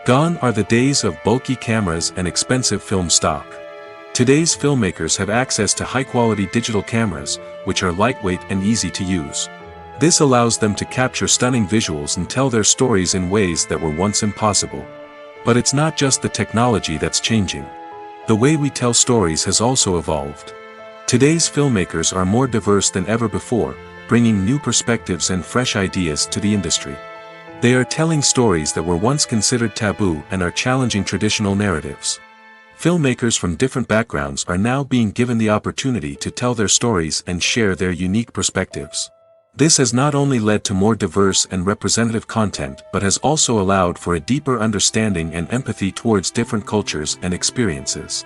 Gone are the days of bulky cameras and expensive film stock. Today's filmmakers have access to high-quality digital cameras, which are lightweight and easy to use. This allows them to capture stunning visuals and tell their stories in ways that were once impossible. But it's not just the technology that's changing. The way we tell stories has also evolved. Today's filmmakers are more diverse than ever before, bringing new perspectives and fresh ideas to the industry. They are telling stories that were once considered taboo and are challenging traditional narratives. Filmmakers from different backgrounds are now being given the opportunity to tell their stories and share their unique perspectives. This has not only led to more diverse and representative content but has also allowed for a deeper understanding and empathy towards different cultures and experiences.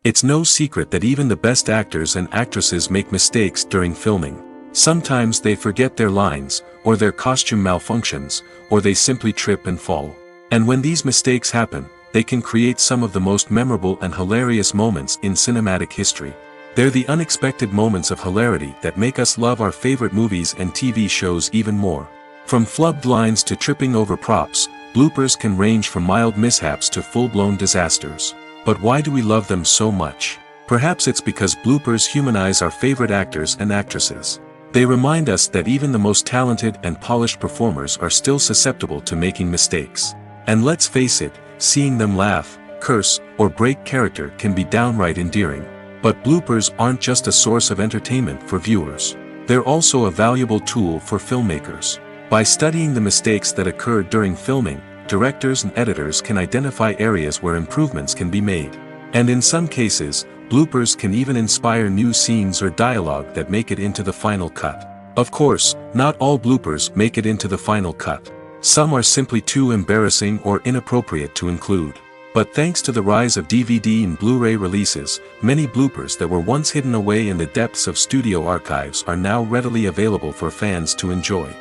It's no secret that even the best actors and actresses make mistakes during filming. Sometimes they forget their lines, or their costume malfunctions, or they simply trip and fall. And when these mistakes happen, they can create some of the most memorable and hilarious moments in cinematic history. They're the unexpected moments of hilarity that make us love our favorite movies and TV shows even more. From flubbed lines to tripping over props, bloopers can range from mild mishaps to full-blown disasters. But why do we love them so much? Perhaps it's because bloopers humanize our favorite actors and actresses. They remind us that even the most talented and polished performers are still susceptible to making mistakes. And let's face it, seeing them laugh, curse, or break character can be downright endearing. But bloopers aren't just a source of entertainment for viewers. They're also a valuable tool for filmmakers. By studying the mistakes that occur during filming, directors and editors can identify areas where improvements can be made. And in some cases, bloopers can even inspire new scenes or dialogue that make it into the final cut. Of course, not all bloopers make it into the final cut. Some are simply too embarrassing or inappropriate to include. But thanks to the rise of DVD and Blu-ray releases, many bloopers that were once hidden away in the depths of studio archives are now readily available for fans to enjoy.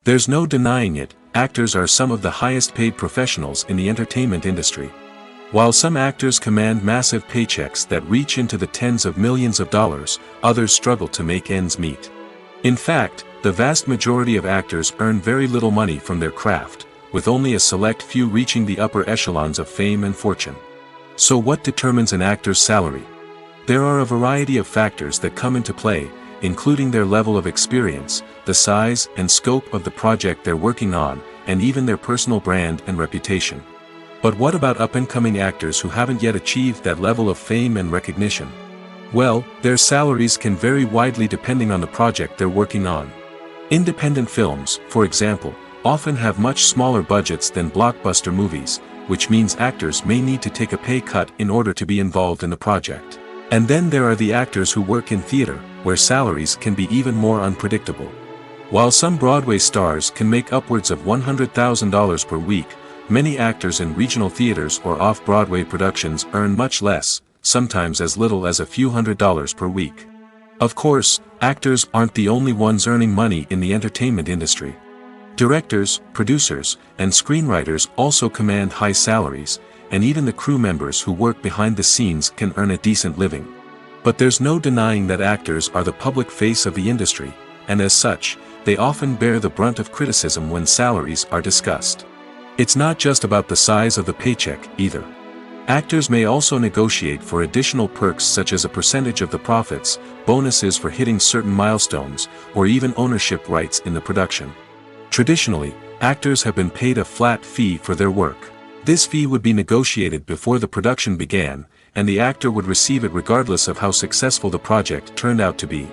There's no denying it, actors are some of the highest paid professionals in the entertainment industry. While some actors command massive paychecks that reach into the tens of millions of dollars, others struggle to make ends meet. In fact, the vast majority of actors earn very little money from their craft, with only a select few reaching the upper echelons of fame and fortune. So what determines an actor's salary? There are a variety of factors that come into play, including their level of experience, the size and scope of the project they're working on, and even their personal brand and reputation. But what about up-and-coming actors who haven't yet achieved that level of fame and recognition? Well, their salaries can vary widely depending on the project they're working on. Independent films, for example, often have much smaller budgets than blockbuster movies, which means actors may need to take a pay cut in order to be involved in the project. And then there are the actors who work in theater, where salaries can be even more unpredictable. While some Broadway stars can make upwards of $100,000 per week, many actors in regional theaters or off-Broadway productions earn much less, sometimes as little as a few $100s per week. Of course, actors aren't the only ones earning money in the entertainment industry. Directors, producers, and screenwriters also command high salaries, and even the crew members who work behind the scenes can earn a decent living. But there's no denying that actors are the public face of the industry, and as such, they often bear the brunt of criticism when salaries are discussed. It's not just about the size of the paycheck, either. Actors may also negotiate for additional perks such as a percentage of the profits, bonuses for hitting certain milestones, or even ownership rights in the production. Traditionally, actors have been paid a flat fee for their work. This fee would be negotiated before the production began, and the actor would receive it regardless of how successful the project turned out to be.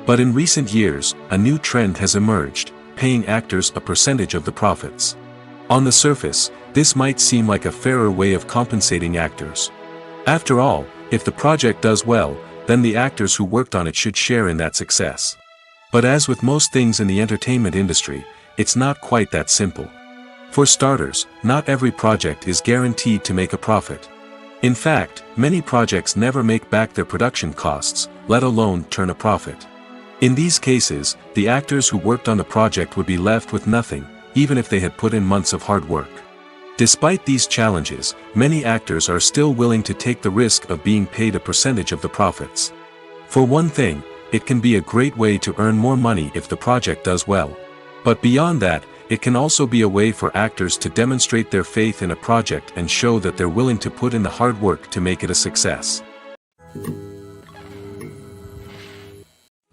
But in recent years, a new trend has emerged, paying actors a percentage of the profits. On the surface, this might seem like a fairer way of compensating actors. After all, if the project does well, then the actors who worked on it should share in that success. But as with most things in the entertainment industry, it's not quite that simple. For starters, not every project is guaranteed to make a profit. In fact, many projects never make back their production costs, let alone turn a profit. In these cases, the actors who worked on the project would be left with nothing, even if they had put in months of hard work. Despite these challenges, many actors are still willing to take the risk of being paid a percentage of the profits. For one thing, it can be a great way to earn more money if the project does well. But beyond that, it can also be a way for actors to demonstrate their faith in a project and show that they're willing to put in the hard work to make it a success.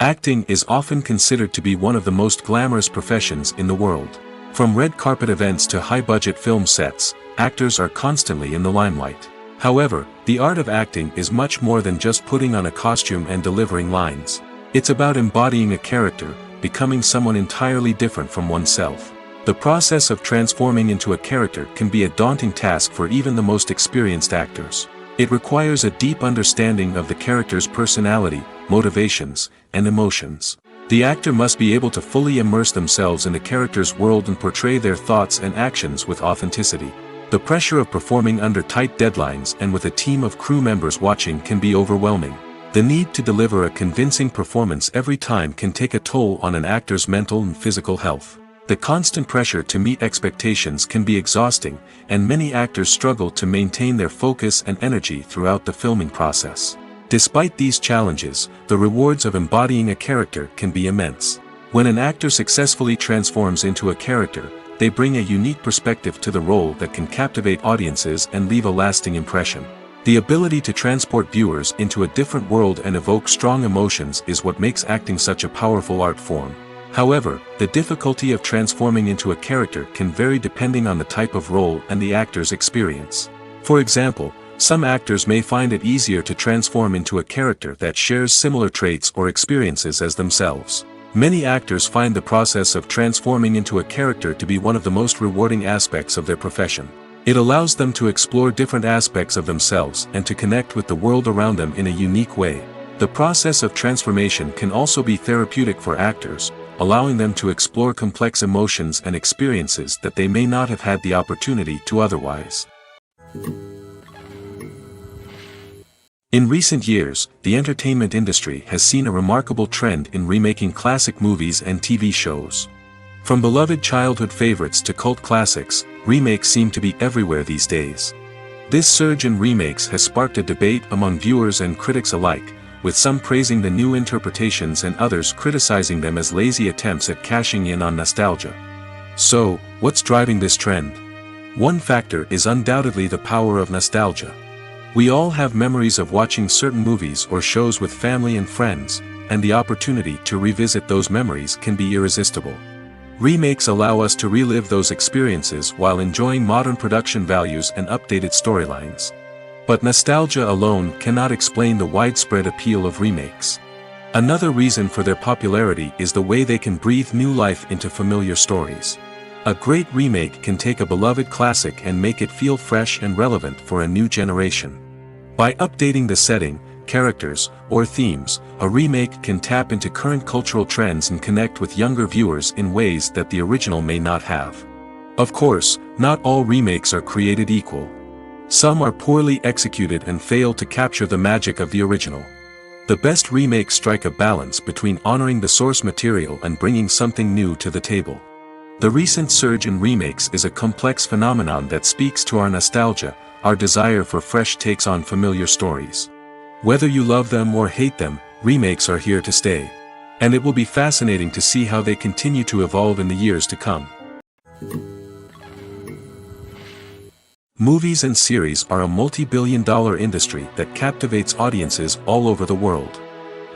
Acting is often considered to be one of the most glamorous professions in the world. From red carpet events to high-budget film sets, actors are constantly in the limelight. However, the art of acting is much more than just putting on a costume and delivering lines. It's about embodying a character, becoming someone entirely different from oneself. The process of transforming into a character can be a daunting task for even the most experienced actors. It requires a deep understanding of the character's personality, motivations, and emotions. The actor must be able to fully immerse themselves in the character's world and portray their thoughts and actions with authenticity. The pressure of performing under tight deadlines and with a team of crew members watching can be overwhelming. The need to deliver a convincing performance every time can take a toll on an actor's mental and physical health. The constant pressure to meet expectations can be exhausting, and many actors struggle to maintain their focus and energy throughout the filming process. Despite these challenges, the rewards of embodying a character can be immense. When an actor successfully transforms into a character, they bring a unique perspective to the role that can captivate audiences and leave a lasting impression. The ability to transport viewers into a different world and evoke strong emotions is what makes acting such a powerful art form. However, the difficulty of transforming into a character can vary depending on the type of role and the actor's experience. For example, some actors may find it easier to transform into a character that shares similar traits or experiences as themselves. Many actors find the process of transforming into a character to be one of the most rewarding aspects of their profession. It allows them to explore different aspects of themselves and to connect with the world around them in a unique way. The process of transformation can also be therapeutic for actors, allowing them to explore complex emotions and experiences that they may not have had the opportunity to otherwise. In recent years, the entertainment industry has seen a remarkable trend in remaking classic movies and TV shows. From beloved childhood favorites to cult classics, remakes seem to be everywhere these days. This surge in remakes has sparked a debate among viewers and critics alike, with some praising the new interpretations and others criticizing them as lazy attempts at cashing in on nostalgia. So, what's driving this trend? One factor is undoubtedly the power of nostalgia. We all have memories of watching certain movies or shows with family and friends, and the opportunity to revisit those memories can be irresistible. Remakes allow us to relive those experiences while enjoying modern production values and updated storylines. But nostalgia alone cannot explain the widespread appeal of remakes. Another reason for their popularity is the way they can breathe new life into familiar stories. A great remake can take a beloved classic and make it feel fresh and relevant for a new generation. By updating the setting, characters, or themes, a remake can tap into current cultural trends and connect with younger viewers in ways that the original may not have. Of course, not all remakes are created equal. Some are poorly executed and fail to capture the magic of the original. The best remakes strike a balance between honoring the source material and bringing something new to the table. The recent surge in remakes is a complex phenomenon that speaks to our nostalgia, our desire for fresh takes on familiar stories. Whether you love them or hate them, remakes are here to stay. And it will be fascinating to see how they continue to evolve in the years to come. Movies and series are a multi-billion-dollar industry that captivates audiences all over the world.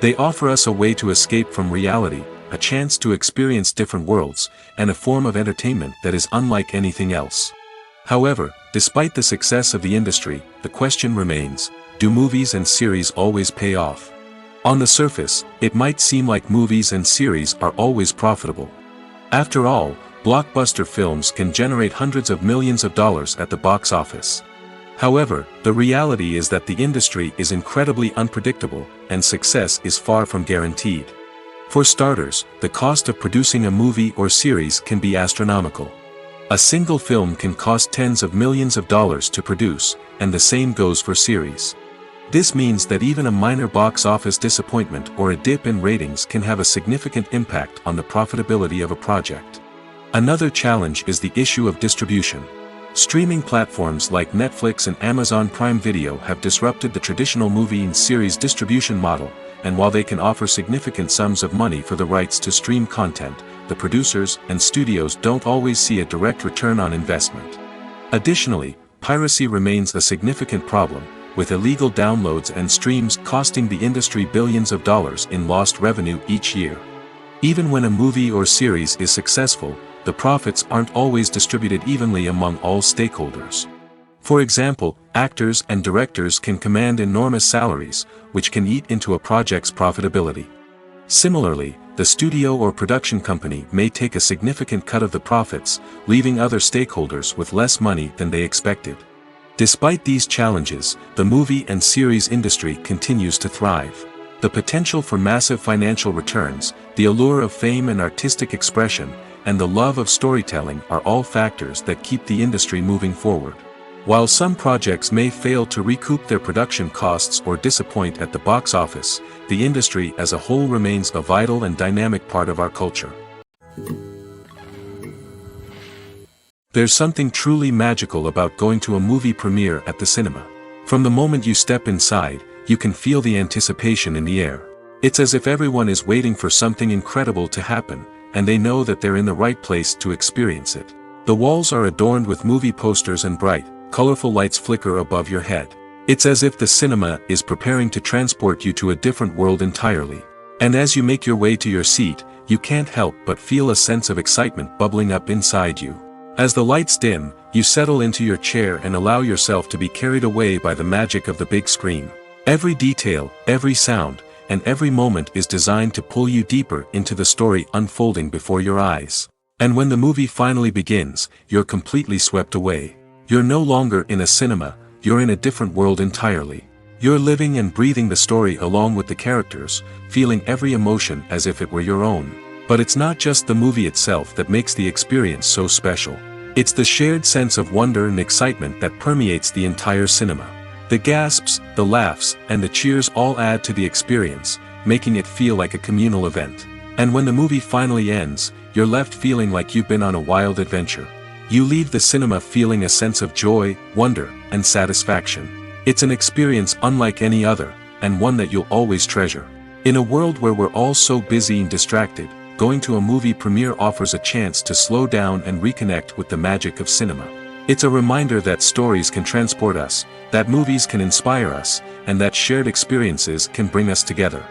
They offer us a way to escape from reality, a chance to experience different worlds, and a form of entertainment that is unlike anything else. However, despite the success of the industry, the question remains, do movies and series always pay off? On the surface, it might seem like movies and series are always profitable. After all, blockbuster films can generate hundreds of millions of dollars at the box office. However, the reality is that the industry is incredibly unpredictable, and success is far from guaranteed. For starters, the cost of producing a movie or series can be astronomical. A single film can cost tens of millions of dollars to produce, and the same goes for series. This means that even a minor box office disappointment or a dip in ratings can have a significant impact on the profitability of a project. Another challenge is the issue of distribution. Streaming platforms like Netflix and Amazon Prime Video have disrupted the traditional movie and series distribution model, and while they can offer significant sums of money for the rights to stream content, the producers and studios don't always see a direct return on investment. Additionally, piracy remains a significant problem, with illegal downloads and streams costing the industry billions of dollars in lost revenue each year. Even when a movie or series is successful, the profits aren't always distributed evenly among all stakeholders. For example, actors and directors can command enormous salaries, which can eat into a project's profitability. Similarly, the studio or production company may take a significant cut of the profits, leaving other stakeholders with less money than they expected. Despite these challenges, the movie and series industry continues to thrive. The potential for massive financial returns, the allure of fame and artistic expression, and the love of storytelling are all factors that keep the industry moving forward. While some projects may fail to recoup their production costs or disappoint at the box office, the industry as a whole remains a vital and dynamic part of our culture. There's something truly magical about going to a movie premiere at the cinema. From the moment you step inside, you can feel the anticipation in the air. It's as if everyone is waiting for something incredible to happen, and they know that they're in the right place to experience it. The walls are adorned with movie posters and bright, colorful lights flicker above your head. It's as if the cinema is preparing to transport you to a different world entirely. And as you make your way to your seat, you can't help but feel a sense of excitement bubbling up inside you. As the lights dim, you settle into your chair and allow yourself to be carried away by the magic of the big screen. Every detail, every sound, and every moment is designed to pull you deeper into the story unfolding before your eyes. And when the movie finally begins, you're completely swept away. You're no longer in a cinema, you're in a different world entirely. You're living and breathing the story along with the characters, feeling every emotion as if it were your own. But it's not just the movie itself that makes the experience so special. It's the shared sense of wonder and excitement that permeates the entire cinema. The gasps, the laughs, and the cheers all add to the experience, making it feel like a communal event. And when the movie finally ends, you're left feeling like you've been on a wild adventure. You leave the cinema feeling a sense of joy, wonder, and satisfaction. It's an experience unlike any other, and one that you'll always treasure. In a world where we're all so busy and distracted, going to a movie premiere offers a chance to slow down and reconnect with the magic of cinema. It's a reminder that stories can transport us, that movies can inspire us, and that shared experiences can bring us together.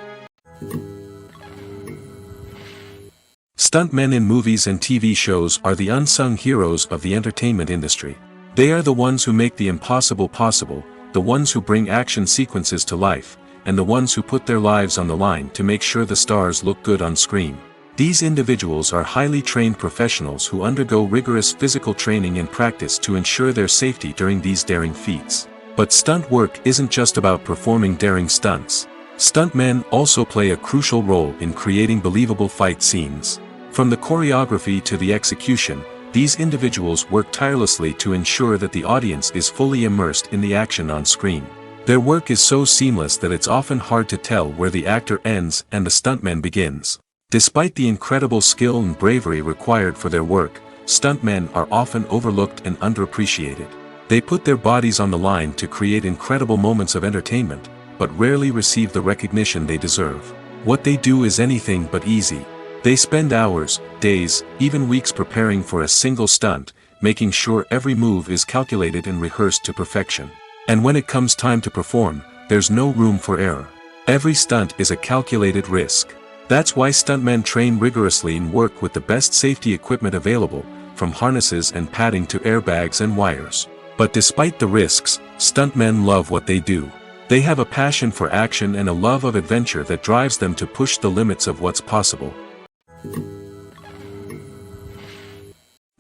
Stuntmen in movies and TV shows are the unsung heroes of the entertainment industry. They are the ones who make the impossible possible, the ones who bring action sequences to life, and the ones who put their lives on the line to make sure the stars look good on screen. These individuals are highly trained professionals who undergo rigorous physical training and practice to ensure their safety during these daring feats. But stunt work isn't just about performing daring stunts. Stuntmen also play a crucial role in creating believable fight scenes. From the choreography to the execution, these individuals work tirelessly to ensure that the audience is fully immersed in the action on screen. Their work is so seamless that it's often hard to tell where the actor ends and the stuntman begins. Despite the incredible skill and bravery required for their work, stuntmen are often overlooked and underappreciated. They put their bodies on the line to create incredible moments of entertainment, but rarely receive the recognition they deserve. What they do is anything but easy. They spend hours, days, even weeks preparing for a single stunt, making sure every move is calculated and rehearsed to perfection. And when it comes time to perform, there's no room for error. Every stunt is a calculated risk. That's why stuntmen train rigorously and work with the best safety equipment available, from harnesses and padding to airbags and wires. But despite the risks, stuntmen love what they do. They have a passion for action and a love of adventure that drives them to push the limits of what's possible.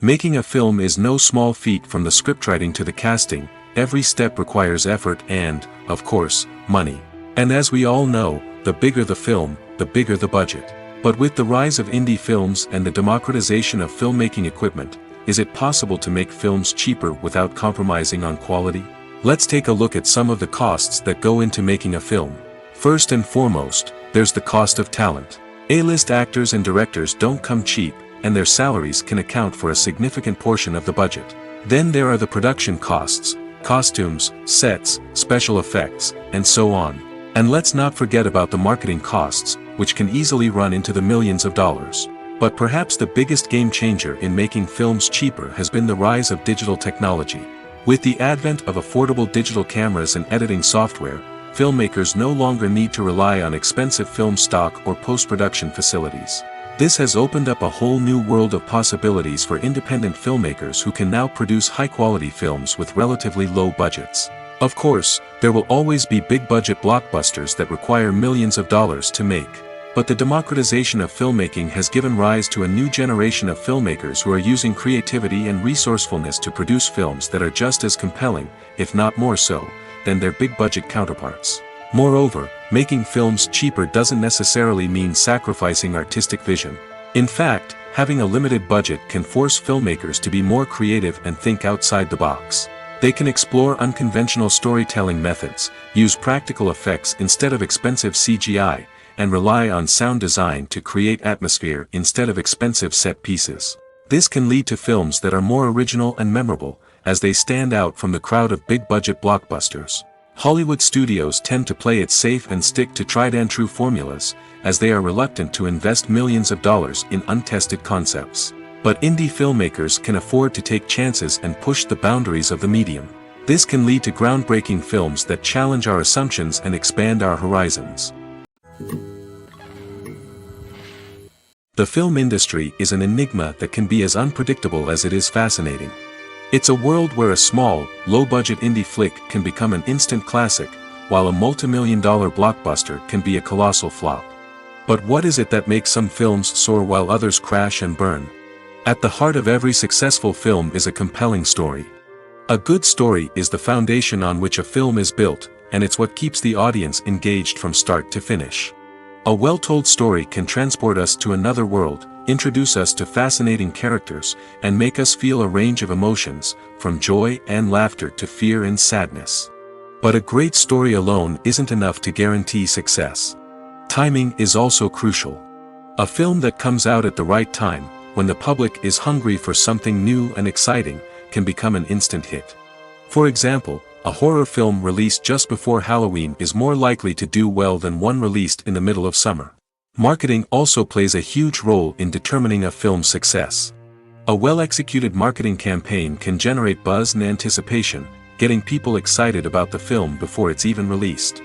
Making a film is no small feat. From the scriptwriting to the casting, every step requires effort and, of course, money. And as we all know, the bigger the film, the bigger the budget. But with the rise of indie films and the democratization of filmmaking equipment, is it possible to make films cheaper without compromising on quality? Let's take a look at some of the costs that go into making a film. First and foremost, there's the cost of talent. A-list actors and directors don't come cheap, and their salaries can account for a significant portion of the budget. Then there are the production costs, costumes, sets, special effects, and so on. And let's not forget about the marketing costs, which can easily run into the millions of dollars. But perhaps the biggest game changer in making films cheaper has been the rise of digital technology. With the advent of affordable digital cameras and editing software, filmmakers no longer need to rely on expensive film stock or post-production facilities. This has opened up a whole new world of possibilities for independent filmmakers who can now produce high-quality films with relatively low budgets. Of course, there will always be big-budget blockbusters that require millions of dollars to make. But the democratization of filmmaking has given rise to a new generation of filmmakers who are using creativity and resourcefulness to produce films that are just as compelling, if not more so, than their big-budget counterparts. Moreover, making films cheaper doesn't necessarily mean sacrificing artistic vision. In fact, having a limited budget can force filmmakers to be more creative and think outside the box. They can explore unconventional storytelling methods, use practical effects instead of expensive CGI, and rely on sound design to create atmosphere instead of expensive set pieces. This can lead to films that are more original and memorable, as they stand out from the crowd of big-budget blockbusters. Hollywood studios tend to play it safe and stick to tried-and-true formulas, as they are reluctant to invest millions of dollars in untested concepts. But indie filmmakers can afford to take chances and push the boundaries of the medium. This can lead to groundbreaking films that challenge our assumptions and expand our horizons. The film industry is an enigma that can be as unpredictable as it is fascinating. It's a world where a small, low-budget indie flick can become an instant classic, while a multi-million-dollar blockbuster can be a colossal flop. But what is it that makes some films soar while others crash and burn? At the heart of every successful film is a compelling story. A good story is the foundation on which a film is built, and it's what keeps the audience engaged from start to finish. A well-told story can transport us to another world, introduce us to fascinating characters, and make us feel a range of emotions, from joy and laughter to fear and sadness. But a great story alone isn't enough to guarantee success. Timing is also crucial. A film that comes out at the right time, when the public is hungry for something new and exciting, can become an instant hit. For example, a horror film released just before Halloween is more likely to do well than one released in the middle of summer. Marketing also plays a huge role in determining a film's success. A well-executed marketing campaign can generate buzz and anticipation, getting people excited about the film before it's even released.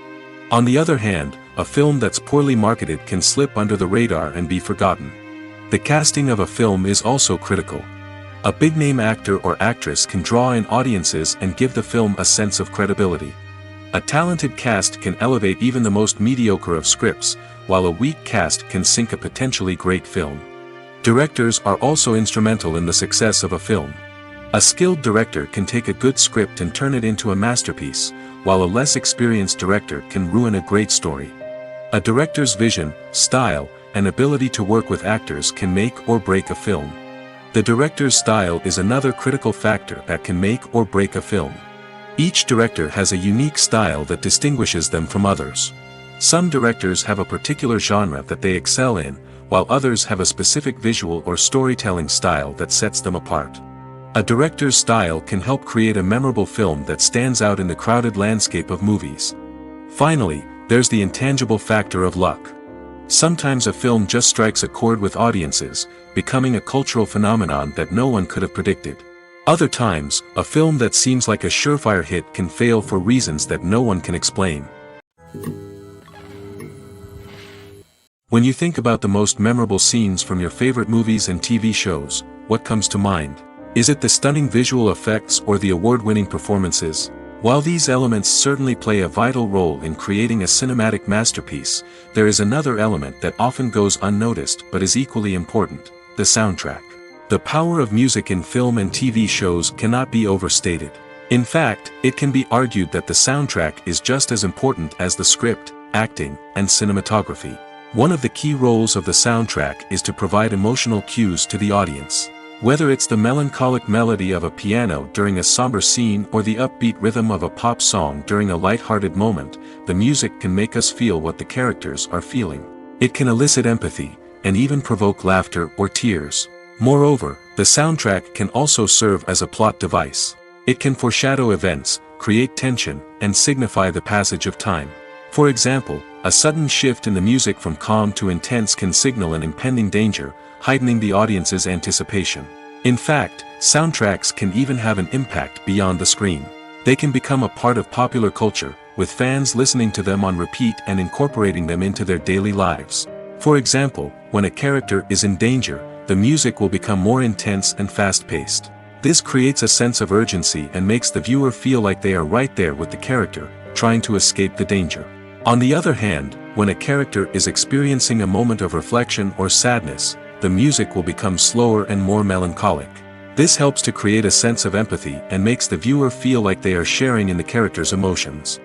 On the other hand, a film that's poorly marketed can slip under the radar and be forgotten. The casting of a film is also critical. A big-name actor or actress can draw in audiences and give the film a sense of credibility. A talented cast can elevate even the most mediocre of scripts, while a weak cast can sink a potentially great film. Directors are also instrumental in the success of a film. A skilled director can take a good script and turn it into a masterpiece, while a less experienced director can ruin a great story. A director's vision, style, and ability to work with actors can make or break a film. The director's style is another critical factor that can make or break a film. Each director has a unique style that distinguishes them from others. Some directors have a particular genre that they excel in, while others have a specific visual or storytelling style that sets them apart. A director's style can help create a memorable film that stands out in the crowded landscape of movies. Finally, there's the intangible factor of luck. Sometimes a film just strikes a chord with audiences, becoming a cultural phenomenon that no one could have predicted. Other times, a film that seems like a surefire hit can fail for reasons that no one can explain. When you think about the most memorable scenes from your favorite movies and TV shows, what comes to mind? Is it the stunning visual effects or the award-winning performances? While these elements certainly play a vital role in creating a cinematic masterpiece, there is another element that often goes unnoticed but is equally important: the soundtrack. The power of music in film and TV shows cannot be overstated. In fact, it can be argued that the soundtrack is just as important as the script, acting, and cinematography. One of the key roles of the soundtrack is to provide emotional cues to the audience. Whether it's the melancholic melody of a piano during a somber scene or the upbeat rhythm of a pop song during a light-hearted moment, the music can make us feel what the characters are feeling. It can elicit empathy, and even provoke laughter or tears. Moreover, the soundtrack can also serve as a plot device. It can foreshadow events, create tension, and signify the passage of time. For example, a sudden shift in the music from calm to intense can signal an impending danger, heightening the audience's anticipation. In fact, soundtracks can even have an impact beyond the screen. They can become a part of popular culture, with fans listening to them on repeat and incorporating them into their daily lives. For example, when a character is in danger, the music will become more intense and fast-paced. This creates a sense of urgency and makes the viewer feel like they are right there with the character, trying to escape the danger. On the other hand, when a character is experiencing a moment of reflection or sadness, the music will become slower and more melancholic. This helps to create a sense of empathy and makes the viewer feel like they are sharing in the character's emotions.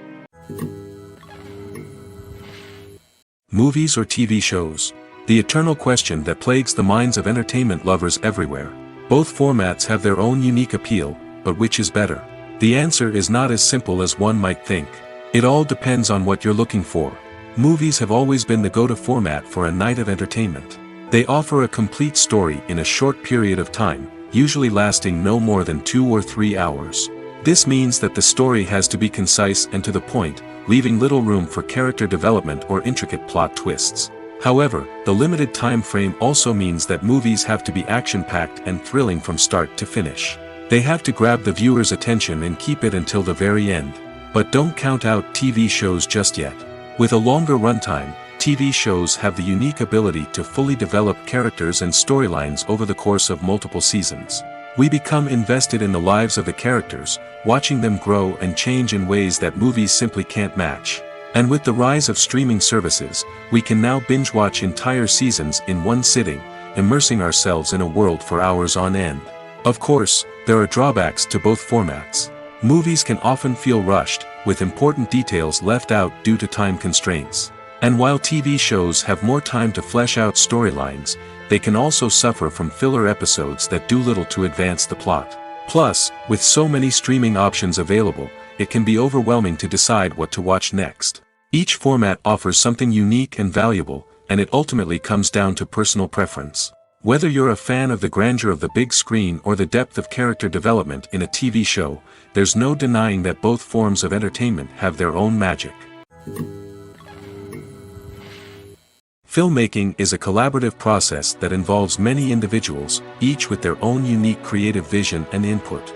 Movies or TV shows? The eternal question that plagues the minds of entertainment lovers everywhere. Both formats have their own unique appeal, but which is better? The answer is not as simple as one might think. It all depends on what you're looking for. Movies have always been the go-to format for a night of entertainment. They offer a complete story in a short period of time, usually lasting no more than 2 or 3 hours. This means that the story has to be concise and to the point, leaving little room for character development or intricate plot twists. However, the limited time frame also means that movies have to be action-packed and thrilling from start to finish. They have to grab the viewer's attention and keep it until the very end. But don't count out TV shows just yet. With a longer runtime, TV shows have the unique ability to fully develop characters and storylines over the course of multiple seasons. We become invested in the lives of the characters, watching them grow and change in ways that movies simply can't match. And with the rise of streaming services, we can now binge-watch entire seasons in one sitting, immersing ourselves in a world for hours on end. Of course, there are drawbacks to both formats. Movies can often feel rushed, with important details left out due to time constraints. And while TV shows have more time to flesh out storylines, they can also suffer from filler episodes that do little to advance the plot. Plus, with so many streaming options available, it can be overwhelming to decide what to watch next. Each format offers something unique and valuable, and it ultimately comes down to personal preference. Whether you're a fan of the grandeur of the big screen or the depth of character development in a TV show, there's no denying that both forms of entertainment have their own magic. Filmmaking is a collaborative process that involves many individuals, each with their own unique creative vision and input.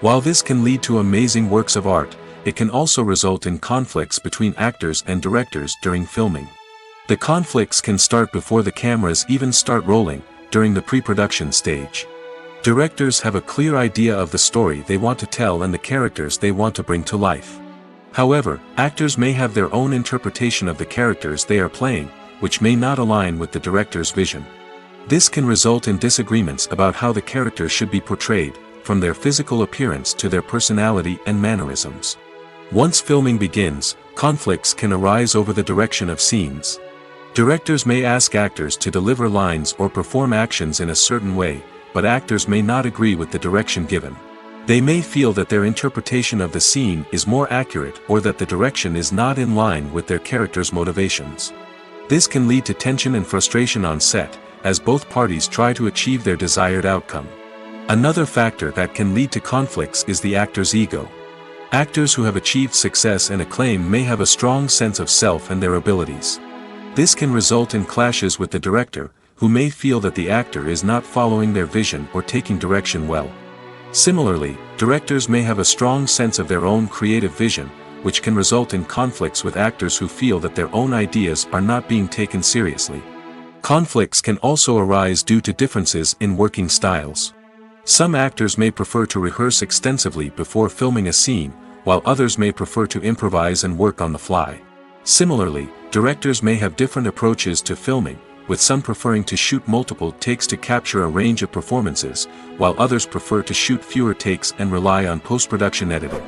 While this can lead to amazing works of art, it can also result in conflicts between actors and directors during filming. The conflicts can start before the cameras even start rolling, during the pre-production stage. Directors have a clear idea of the story they want to tell and the characters they want to bring to life. However, actors may have their own interpretation of the characters they are playing, which may not align with the director's vision. This can result in disagreements about how the characters should be portrayed, from their physical appearance to their personality and mannerisms. Once filming begins, conflicts can arise over the direction of scenes. Directors may ask actors to deliver lines or perform actions in a certain way, but actors may not agree with the direction given. They may feel that their interpretation of the scene is more accurate or that the direction is not in line with their character's motivations. This can lead to tension and frustration on set, as both parties try to achieve their desired outcome. Another factor that can lead to conflicts is the actor's ego. Actors who have achieved success and acclaim may have a strong sense of self and their abilities. This can result in clashes with the director, who may feel that the actor is not following their vision or taking direction well. Similarly, directors may have a strong sense of their own creative vision, which can result in conflicts with actors who feel that their own ideas are not being taken seriously. Conflicts can also arise due to differences in working styles. Some actors may prefer to rehearse extensively before filming a scene, while others may prefer to improvise and work on the fly. Similarly, directors may have different approaches to filming, with some preferring to shoot multiple takes to capture a range of performances, while others prefer to shoot fewer takes and rely on post-production editing.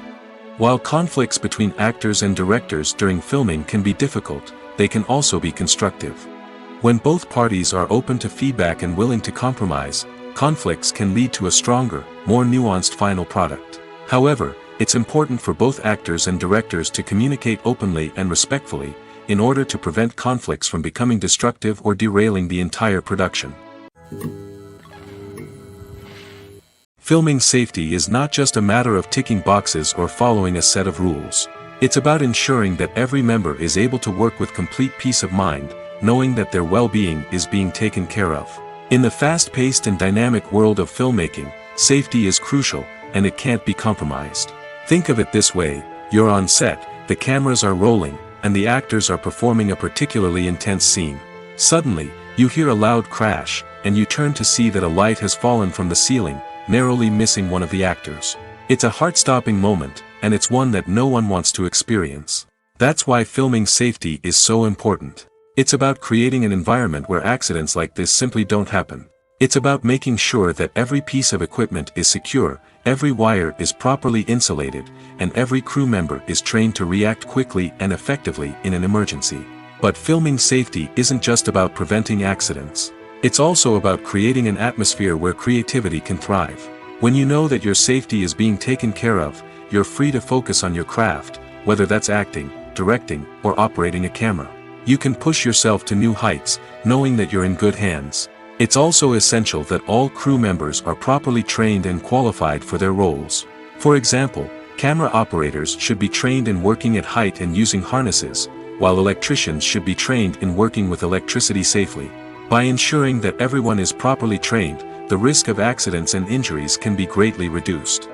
While conflicts between actors and directors during filming can be difficult, they can also be constructive. When both parties are open to feedback and willing to compromise, conflicts can lead to a stronger, more nuanced final product. However, it's important for both actors and directors to communicate openly and respectfully, in order to prevent conflicts from becoming destructive or derailing the entire production. Filming safety is not just a matter of ticking boxes or following a set of rules. It's about ensuring that every member is able to work with complete peace of mind, knowing that their well-being is being taken care of. In the fast-paced and dynamic world of filmmaking, safety is crucial, and it can't be compromised. Think of it this way: you're on set, the cameras are rolling, and the actors are performing a particularly intense scene. Suddenly, you hear a loud crash, and you turn to see that a light has fallen from the ceiling, narrowly missing one of the actors. It's a heart-stopping moment, and it's one that no one wants to experience. That's why filming safety is so important. It's about creating an environment where accidents like this simply don't happen. It's about making sure that every piece of equipment is secure, every wire is properly insulated, and every crew member is trained to react quickly and effectively in an emergency. But filming safety isn't just about preventing accidents. It's also about creating an atmosphere where creativity can thrive. When you know that your safety is being taken care of, you're free to focus on your craft, whether that's acting, directing, or operating a camera. You can push yourself to new heights, knowing that you're in good hands. It's also essential that all crew members are properly trained and qualified for their roles. For example, camera operators should be trained in working at height and using harnesses, while electricians should be trained in working with electricity safely. By ensuring that everyone is properly trained, the risk of accidents and injuries can be greatly reduced.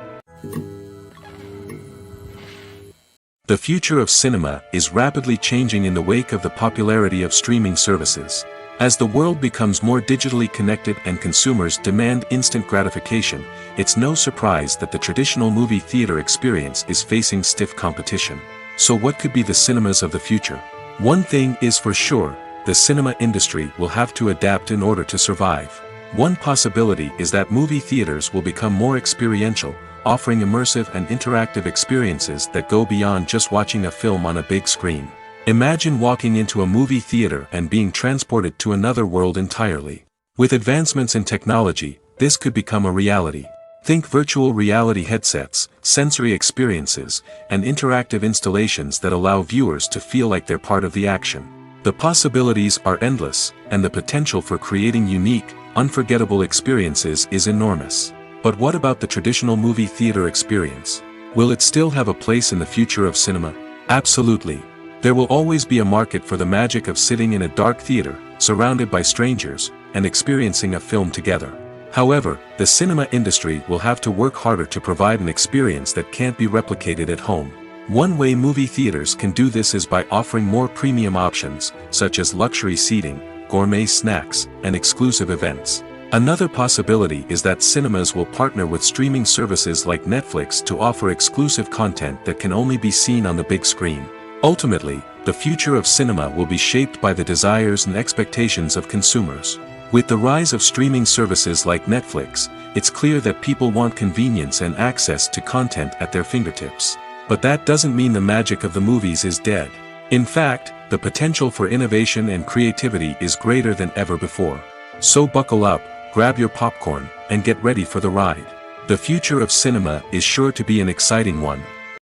The future of cinema is rapidly changing in the wake of the popularity of streaming services. As the world becomes more digitally connected and consumers demand instant gratification, it's no surprise that the traditional movie theater experience is facing stiff competition. So what could be the cinemas of the future? One thing is for sure, the cinema industry will have to adapt in order to survive. One possibility is that movie theaters will become more experiential, offering immersive and interactive experiences that go beyond just watching a film on a big screen. Imagine walking into a movie theater and being transported to another world entirely. With advancements in technology, this could become a reality. Think virtual reality headsets, sensory experiences, and interactive installations that allow viewers to feel like they're part of the action. The possibilities are endless, and the potential for creating unique, unforgettable experiences is enormous. But what about the traditional movie theater experience? Will it still have a place in the future of cinema? Absolutely. There will always be a market for the magic of sitting in a dark theater, surrounded by strangers, and experiencing a film together. However, the cinema industry will have to work harder to provide an experience that can't be replicated at home. One way movie theaters can do this is by offering more premium options, such as luxury seating, gourmet snacks, and exclusive events. Another possibility is that cinemas will partner with streaming services like Netflix to offer exclusive content that can only be seen on the big screen. Ultimately, the future of cinema will be shaped by the desires and expectations of consumers. With the rise of streaming services like Netflix, it's clear that people want convenience and access to content at their fingertips. But that doesn't mean the magic of the movies is dead. In fact, the potential for innovation and creativity is greater than ever before. So buckle up, grab your popcorn, and get ready for the ride. The future of cinema is sure to be an exciting one.